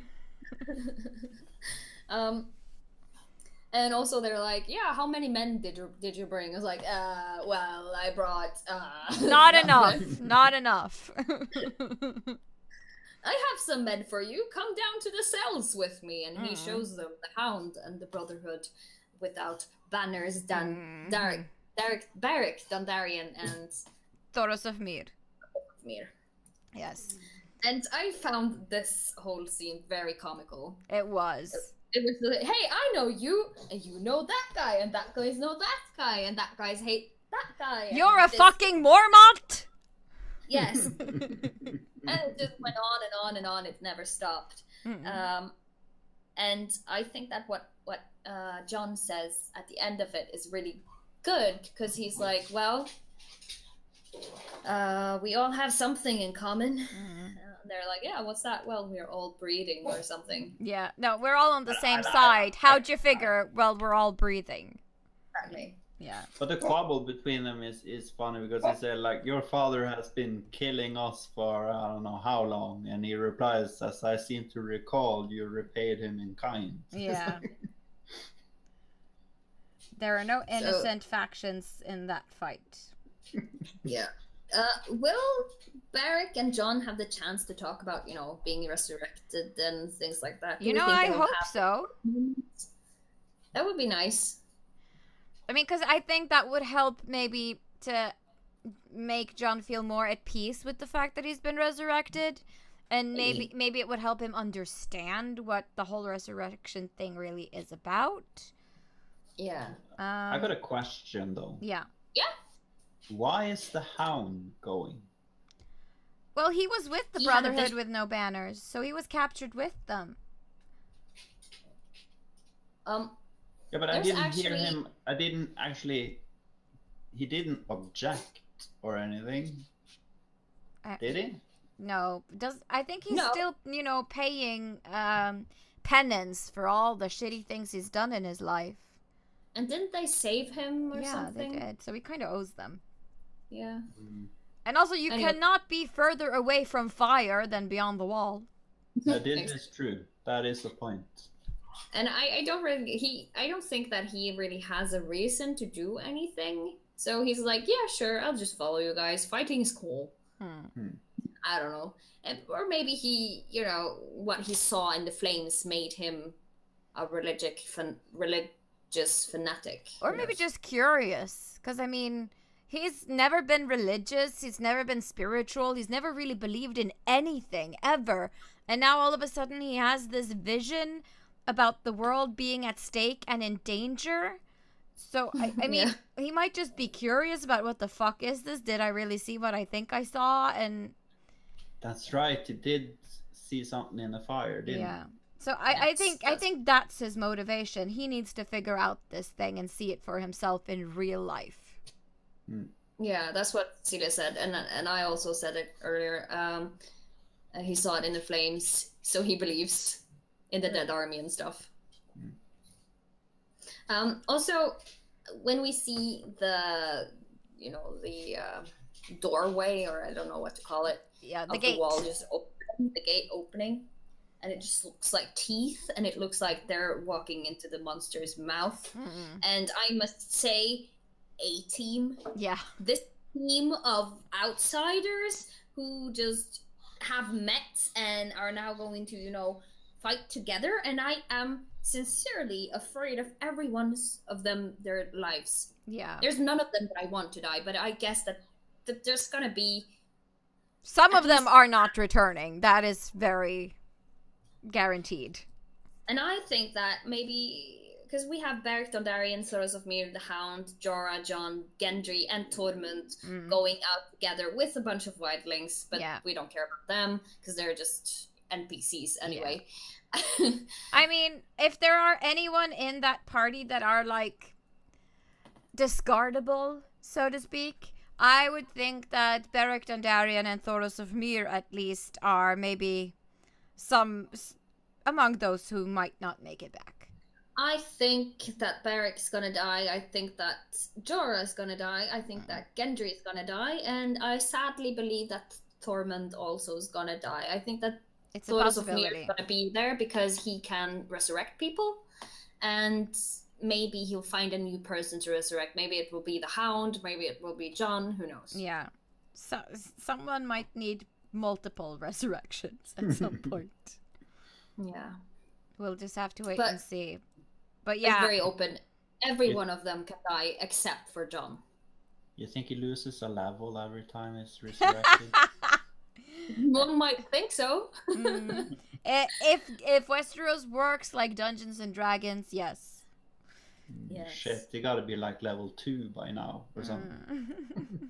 And also they're like, yeah, how many men did you bring? I was like, well, I brought not enough. I have some men for you. Come down to the cells with me. And he shows them the Hound and the Brotherhood without banners, Beric Dondarrion and Thoros of Myr. Myr. Yes. And I found this whole scene very comical. It was. It was like, hey, I know you, and you know that guy, and that guys know that guy, and that guys hate that guy. You're a fucking Mormont! Yes. And it just went on and on and on. It never stopped. And I think that what John says at the end of it is really good, because he's like, well, we all have something in common. And they're like, yeah, what's that? Well, we're all breathing or something. Yeah, no, we're all on the same side. How'd you figure? Well, we're all breathing. Exactly. Yeah. But the quabble between them is funny, because he said, like, your father has been killing us for I don't know how long, and he replies, as I seem to recall, you repaid him in kind. Yeah. There are no innocent factions in that fight. Yeah. Will Beric and John have the chance to talk about, being resurrected and things like that? I hope so. That would be nice. I mean, because I think that would help maybe to make John feel more at peace with the fact that he's been resurrected. And maybe it would help him understand what the whole resurrection thing really is about. Yeah. I got a question, though. Yeah. Yeah? Why is the Hound going? Well, he was with the Brotherhood with no banners, so he was captured with them. Yeah, but I didn't hear him. He didn't object or anything. Did he? No. I think he's still, paying penance for all the shitty things he's done in his life. And didn't they save him or something? Yeah, they did. So he kind of owes them. Yeah. And also, you cannot be further away from fire than beyond the wall. That is true. That is the point. And I don't think that he really has a reason to do anything. So he's like, yeah, sure, I'll just follow you guys. Fighting is cool. I don't know. Or maybe he, what he saw in the flames made him a religious fanatic. Or maybe just curious. Because, I mean, he's never been religious. He's never been spiritual. He's never really believed in anything, ever. And now all of a sudden he has this vision about the world being at stake and in danger. So, I mean, he might just be curious about what the fuck is this? Did I really see what I think I saw? And that's right. He did see something in the fire, didn't he? Yeah. So I think that's his motivation. He needs to figure out this thing and see it for himself in real life. Yeah, that's what Celia said, and I also said it earlier. He saw it in the flames, so he believes in the dead army and stuff. Also, when we see the doorway, or I don't know what to call it, the gate. The wall just open, the gate opening, and it just looks like teeth, and it looks like they're walking into the monster's mouth. And I must say, A-team. Yeah. This team of outsiders who just have met and are now going to, fight together, and I am sincerely afraid of every one of them, their lives. Yeah. There's none of them that I want to die, but I guess that there's gonna be... Some of them are not returning. That is very guaranteed. And I think that maybe... Because we have Beric Dondarrion, Thoros of Myr, the Hound, Jorah, Jon, Gendry, and Tormund going out together with a bunch of wildlings, but we don't care about them, because they're just NPCs anyway. Yeah. I mean, if there are anyone in that party that are, like, discardable, so to speak, I would think that Beric Dondarrion and Thoros of Myr, at least, are maybe some among those who might not make it back. I think that Beric's gonna die. I think that Jorah's gonna die. I think that Gendry's gonna die. And I sadly believe that Tormund also is gonna die. I think that it's Thoros of Myr is gonna be there because he can resurrect people. And maybe he'll find a new person to resurrect. Maybe it will be the Hound. Maybe it will be Jon. Who knows? Yeah. So someone might need multiple resurrections at some point. Yeah. We'll just have to wait and see. But yeah. It's very open. Every one of them can die except for Jon. You think he loses a level every time he's resurrected? One might think so. If Westeros works like Dungeons and Dragons, yes. Yes. Shit, you gotta be like level 2 by now or something.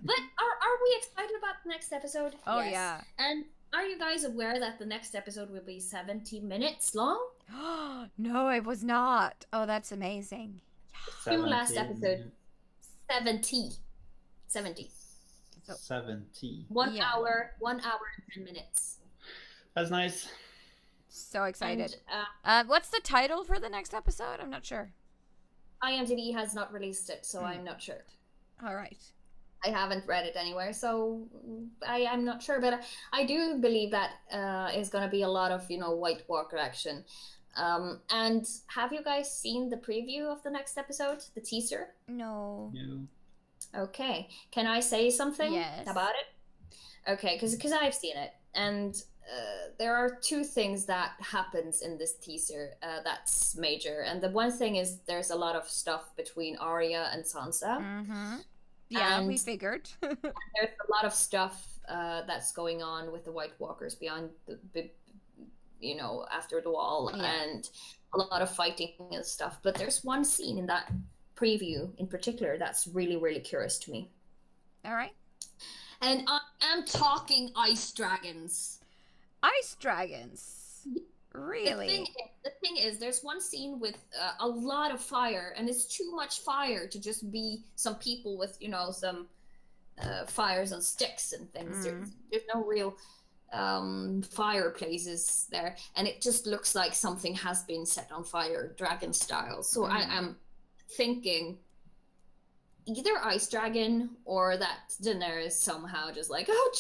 But are we excited about the next episode? Oh, Yes. yeah. And are you guys aware that the next episode will be 70 minutes long? No, it was not. Oh, that's amazing. Two last 17. episode. 70. 70. 70. 1 Yeah. hour, 1 hour and 10 minutes. That's nice. So excited. And What's the title for the next episode? I'm not sure. IMDb has not released it, so I'm not sure. All right. I haven't read it anywhere, so I'm not sure. But I do believe that is going to be a lot of, White Walker action. And have you guys seen the preview of the next episode, the teaser? No. Okay. Can I say something Yes. about it? Okay, because I've seen it. And there are two things that happens in this teaser that's major. And the one thing is there's a lot of stuff between Arya and Sansa. Mm-hmm. Yeah, we And- figured. There's a lot of stuff that's going on with the White Walkers beyond after the wall, Yeah. and a lot of fighting and stuff. But there's one scene in that preview in particular that's really, really curious to me. All right. And I am talking ice dragons. Ice dragons. Really? The thing is, there's one scene with a lot of fire, and it's too much fire to just be some people with, some fires on sticks and things. There's no real fireplaces there, and it just looks like something has been set on fire, dragon style. So I am thinking either ice dragon or that Daenerys somehow just like, oh,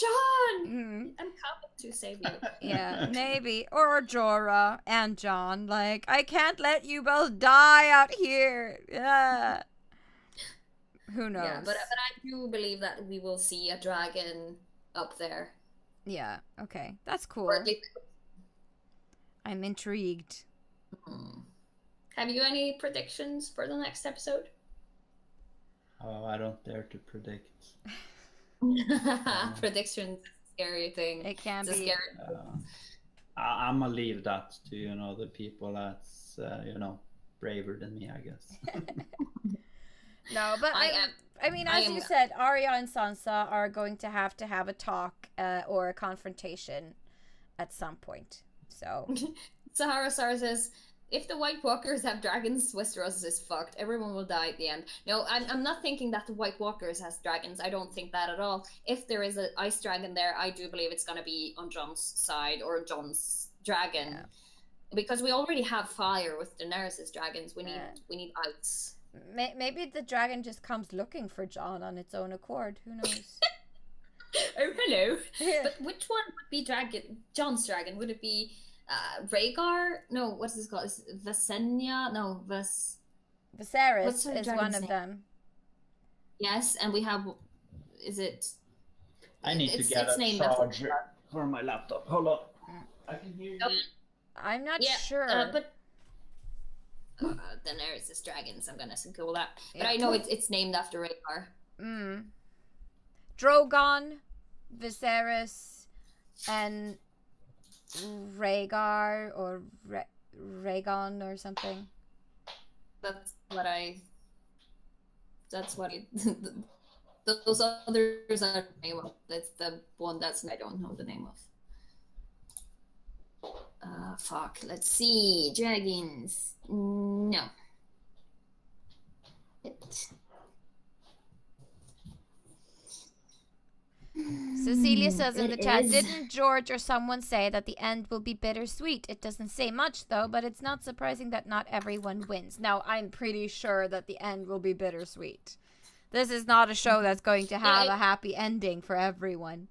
John, I'm coming to save you. Yeah, maybe. Or Jorah and Jon. Like, I can't let you both die out here. Yeah. Who knows? Yeah, but I do believe that we will see a dragon up there. Yeah, okay. That's cool. Or at least... I'm intrigued. Have you any predictions for the next episode? Oh, I don't dare to predict. Predictions, scary thing. It can It's a be. scary... I'm gonna leave that to the people that's braver than me, I guess. No, but I mean, as you said, Arya and Sansa are going to have a talk or a confrontation at some point. So Sahara Sar says, if the White Walkers have dragons, Westeros is fucked. Everyone will die at the end. No, I'm not thinking that the White Walkers has dragons. I don't think that at all. If there is an ice dragon there, I do believe it's going to be on Jon's side or Jon's dragon. Yeah. Because we already have fire with Daenerys' dragons. We need ice. maybe the dragon just comes looking for Jon on its own accord. Who knows? Oh, hello. But which one would be Jon's dragon? Would it be Rhaegar? No, what's this called? Is it Visenya? No, Viserys What's her is dragon's one of name? them. Yes, and we have... Is it... I need to get a named after- charger for my laptop. Hold on. I can hear you. I'm not Yeah, sure. but Daenerys' dragons. I'm gonna Google that. But Yeah. I know it's named after Rhaegar. Drogon, Viserys, and Rhaegar or Rhaegon or something. That's what those others are the name of. That's the one I don't know the name of. Fuck. Let's see. Dragons. No. Cecilia says in the It chat, is. didn't George or someone say that the end will be bittersweet? It doesn't say much though, but it's not surprising that not everyone wins. Now, I'm pretty sure that the end will be bittersweet. This is not a show that's going to have a happy ending for everyone.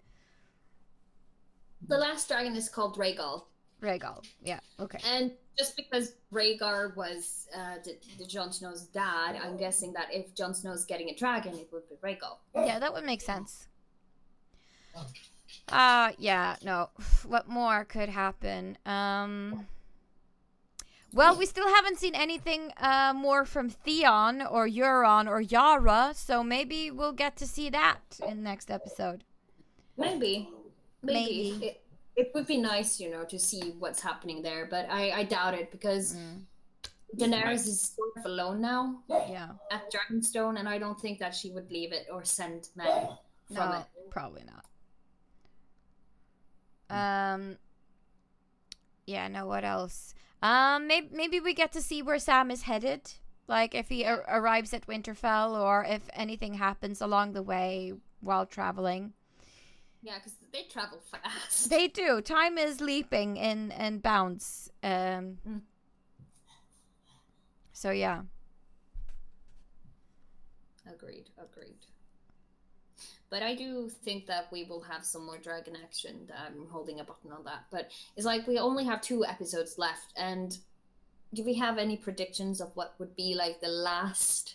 The last dragon is called Rhaegal. Rhaegal, yeah, okay. And just because Rhaegar was the Jon Snow's dad, I'm guessing that if Jon Snow's getting a dragon, it would be Rhaegal. Yeah, that would make sense. Yeah, no. What more could happen? Well, we still haven't seen anything more from Theon or Euron or Yara, so maybe we'll get to see that in next episode. Maybe. maybe. Maybe. It would be nice, to see what's happening there, but I doubt it because Daenerys is sort of alone now Yeah. at Dragonstone, and I don't think that she would leave it or send men from No, it. probably not. Yeah, no, what else? Maybe we get to see where Sam is headed. Like, if he arrives at Winterfell, or if anything happens along the way while traveling. Yeah, because they travel fast. They do. Time is leaping in bounds. So, yeah. Agreed. But I do think that we will have some more dragon action. I'm holding a button on that. But it's like we only have 2 episodes left. And do we have any predictions of what would be like the last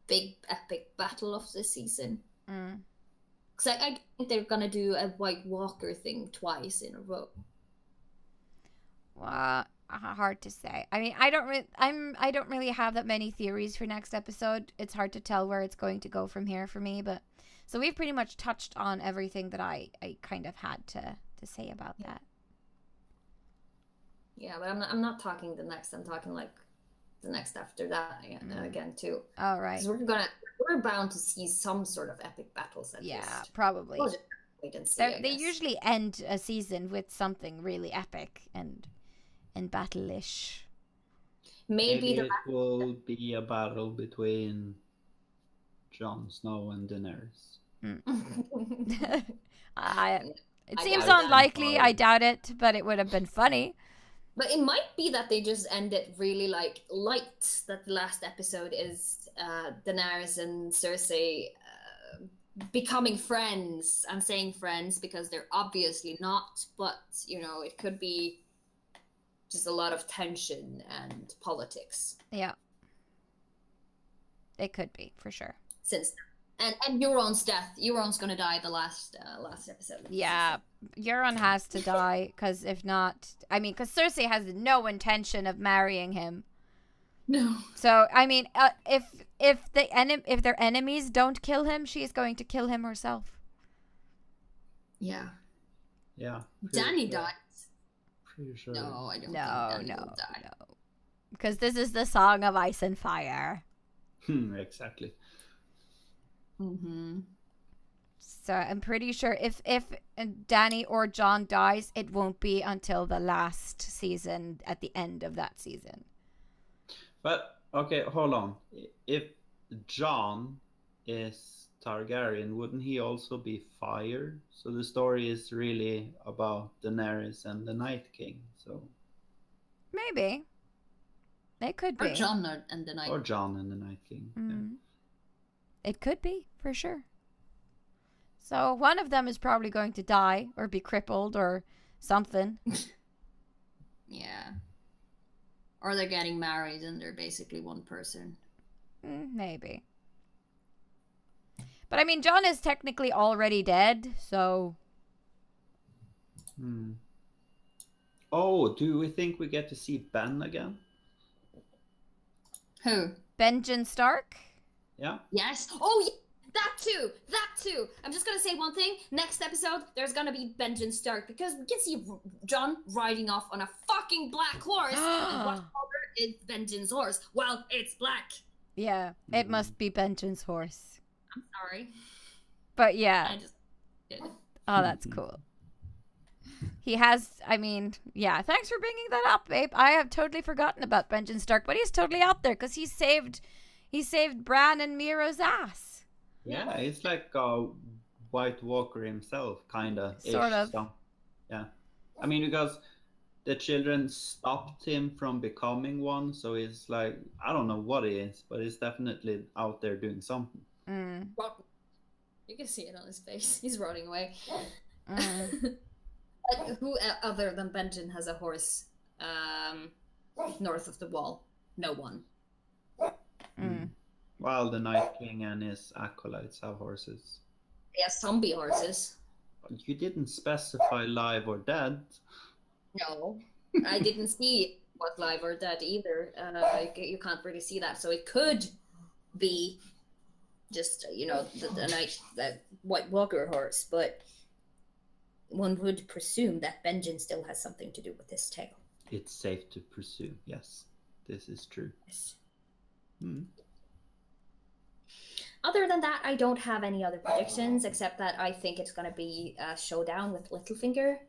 big epic battle of the season? Because I think they're going to do a White Walker thing twice in a row. Well, hard to say. I mean, I don't really have that many theories for next episode. It's hard to tell where it's going to go from here for me, but so we've pretty much touched on everything that I kind of had to say about that. Yeah, but I'm not talking the next. I'm talking like the next after that again too. All right. Because we're bound to see some sort of epic battles at least. Yeah, probably. We'll just wait and see, They usually end a season with something really epic and battle-ish. Maybe it will be a battle between Jon Snow and Daenerys. It seems unlikely. I doubt it, but it would have been funny. But it might be that they just end it really like light. That the last episode is Daenerys and Cersei becoming friends. I'm saying friends because they're obviously not, but it could be just a lot of tension and politics. Yeah, it could be for sure. Since and Euron's death. Euron's gonna die the last episode. Yeah, Euron has to die because if not, I mean, because Cersei has no intention of marrying him. No. So I mean, if their enemies don't kill him, she's going to kill him herself. Yeah. Yeah. Dany dies. Pretty sure. No, I don't think Dany will die. No. Because this is the Song of Ice and Fire. Exactly. So I'm pretty sure if Dany or Jon dies, it won't be until the last season, at the end of that season. But okay, hold on. If Jon is Targaryen, wouldn't he also be fire? So the story is really about Daenerys and the Night King. So maybe it could be. Or Jon and the Night. Or Jon and the Night King. Yeah. It could be, for sure. So one of them is probably going to die or be crippled or something. Yeah. Or they're getting married and they're basically one person. Maybe. But I mean, Jon is technically already dead, so... Oh, do we think we get to see Ben again? Who? Benjen Stark? Yeah. Yes. Oh, yeah. That too. I'm just gonna say one thing. Next episode, there's gonna be Benjen Stark because we can see Jon riding off on a fucking black horse. And what color is Benjen's horse? Well, it's black. Yeah, it must be Benjen's horse. I'm sorry. But yeah. I just did it. Oh, that's cool. He has, I mean, yeah, thanks for bringing that up, babe. I have totally forgotten about Benjen Stark, but he's totally out there because he saved Bran and Mira's ass. Yeah, he's like a White Walker himself, kind of. Sort of. So, yeah. I mean, because the children stopped him from becoming one, so he's like, I don't know what he is, but he's definitely out there doing something. You can see it on his face. He's rotting away. Who other than Benjen has a horse north of the wall? No one. While the Night King and his acolytes have horses. Yeah, zombie horses. You didn't specify live or dead. No, I didn't see what live or dead either. You can't really see that, so it could be just the White Walker horse, but one would presume that Benjen still has something to do with this tale. It's safe to presume, yes. This is true. Yes. Mm. Other than that, I don't have any other predictions, except that I think it's going to be a showdown with Littlefinger.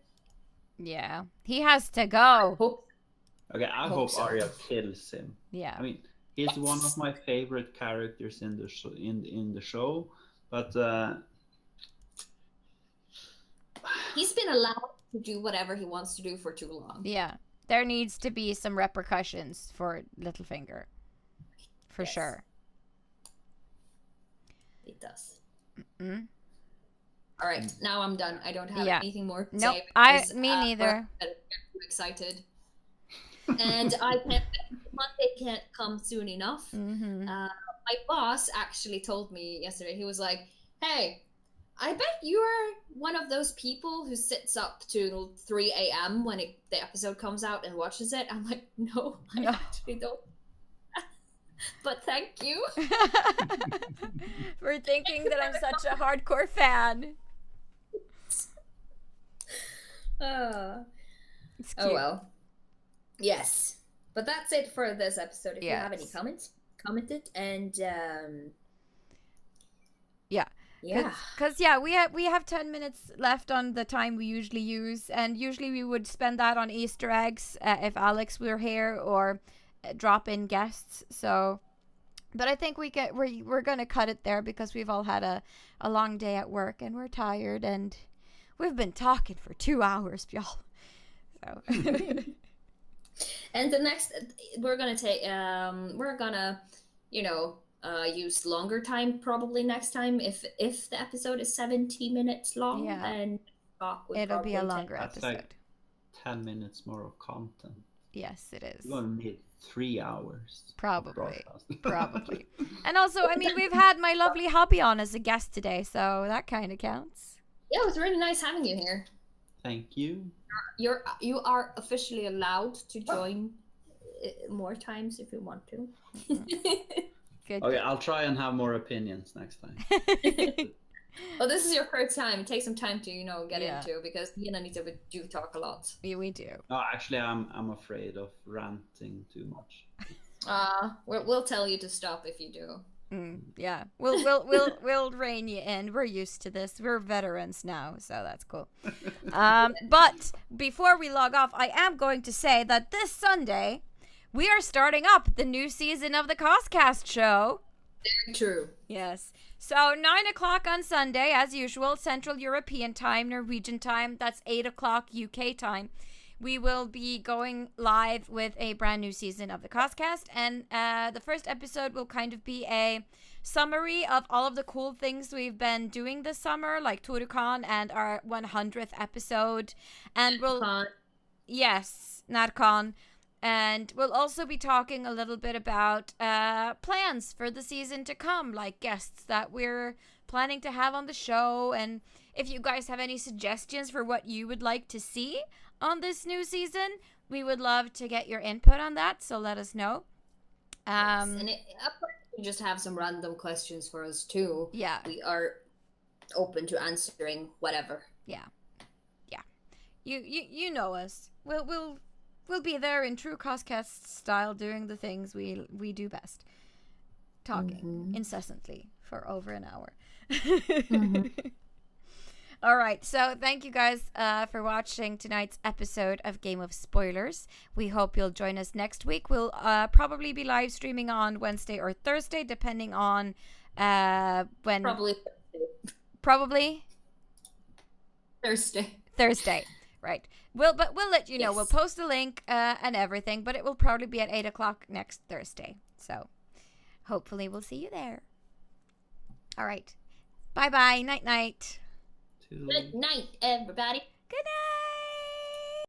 Yeah. He has to go. Okay, I hope so. Arya kills him. Yeah. I mean, he's one of my favorite characters in the show, in the show, but he's been allowed to do whatever he wants to do for too long. Yeah. There needs to be some repercussions for Littlefinger. For sure. It does. Mm-mm. All right, now I'm done. I don't have anything more to nope, say. Because, me neither. I'm too excited. And I can't. Monday can't come soon enough. Mm-hmm. My boss actually told me yesterday. He was like, "Hey, I bet you're one of those people who sits up to 3 a.m. when the episode comes out and watches it." I'm like, "No, I actually don't." But thank you for thinking that I'm such a hardcore fan. Oh well. Yes, but that's it for this episode. If you have any comments, comment it. And because we have 10 minutes left on the time we usually use, and usually we would spend that on Easter eggs if Alex were here, or drop in guests. So, but I think we're gonna cut it there because we've all had a long day at work and we're tired, and we've been talking for 2 hours, y'all. So. And the next, we're gonna use longer time probably next time. If the episode is 70 minutes long, then it'll be a longer episode. That's like 10 minutes more of content. Yes, it is. You're gonna need 3 hours. Probably. And also, I mean, we've had my lovely hubby on as a guest today, so that kind of counts. Yeah, it was really nice having you here. Thank you. You are officially allowed to join more times if you want to. Good. Okay, I'll try and have more opinions next time. Well, this is your first time. It takes some time to get into, because you and Anita do talk a lot. Yeah, we do. Oh, actually, I'm afraid of ranting too much. We'll tell you to stop if you do. Yeah, we'll rein you in. We're used to this. We're veterans now, so that's cool. But before we log off, I am going to say that this Sunday we are starting up the new season of the CosCast show. Very true. Yes. So 9:00 on Sunday, as usual, Central European time, Norwegian time. That's 8:00 UK time. We will be going live with a brand new season of the CosCast, and the first episode will kind of be a summary of all of the cool things we've been doing this summer, like ToruCon and our 100th episode. And NatCon. And we'll also be talking a little bit about plans for the season to come, like guests that we're planning to have on the show. And if you guys have any suggestions for what you would like to see on this new season, we would love to get your input on that, so let us know. Yes, and you just have some random questions for us too. Yeah, we are open to answering whatever. Yeah. You know us. We'll be there in true CosCast style, doing the things we do best, talking incessantly for over an hour. All right, so thank you guys for watching tonight's episode of Game of Spoilers. We hope you'll join us next week. We'll probably be live streaming on Wednesday or Thursday, depending on when. Probably Thursday, right? We'll let you know. Yes. We'll post a link and everything, but it will probably be at 8:00 next Thursday. So hopefully we'll see you there. All right, bye. Night. Good night, everybody. Good night.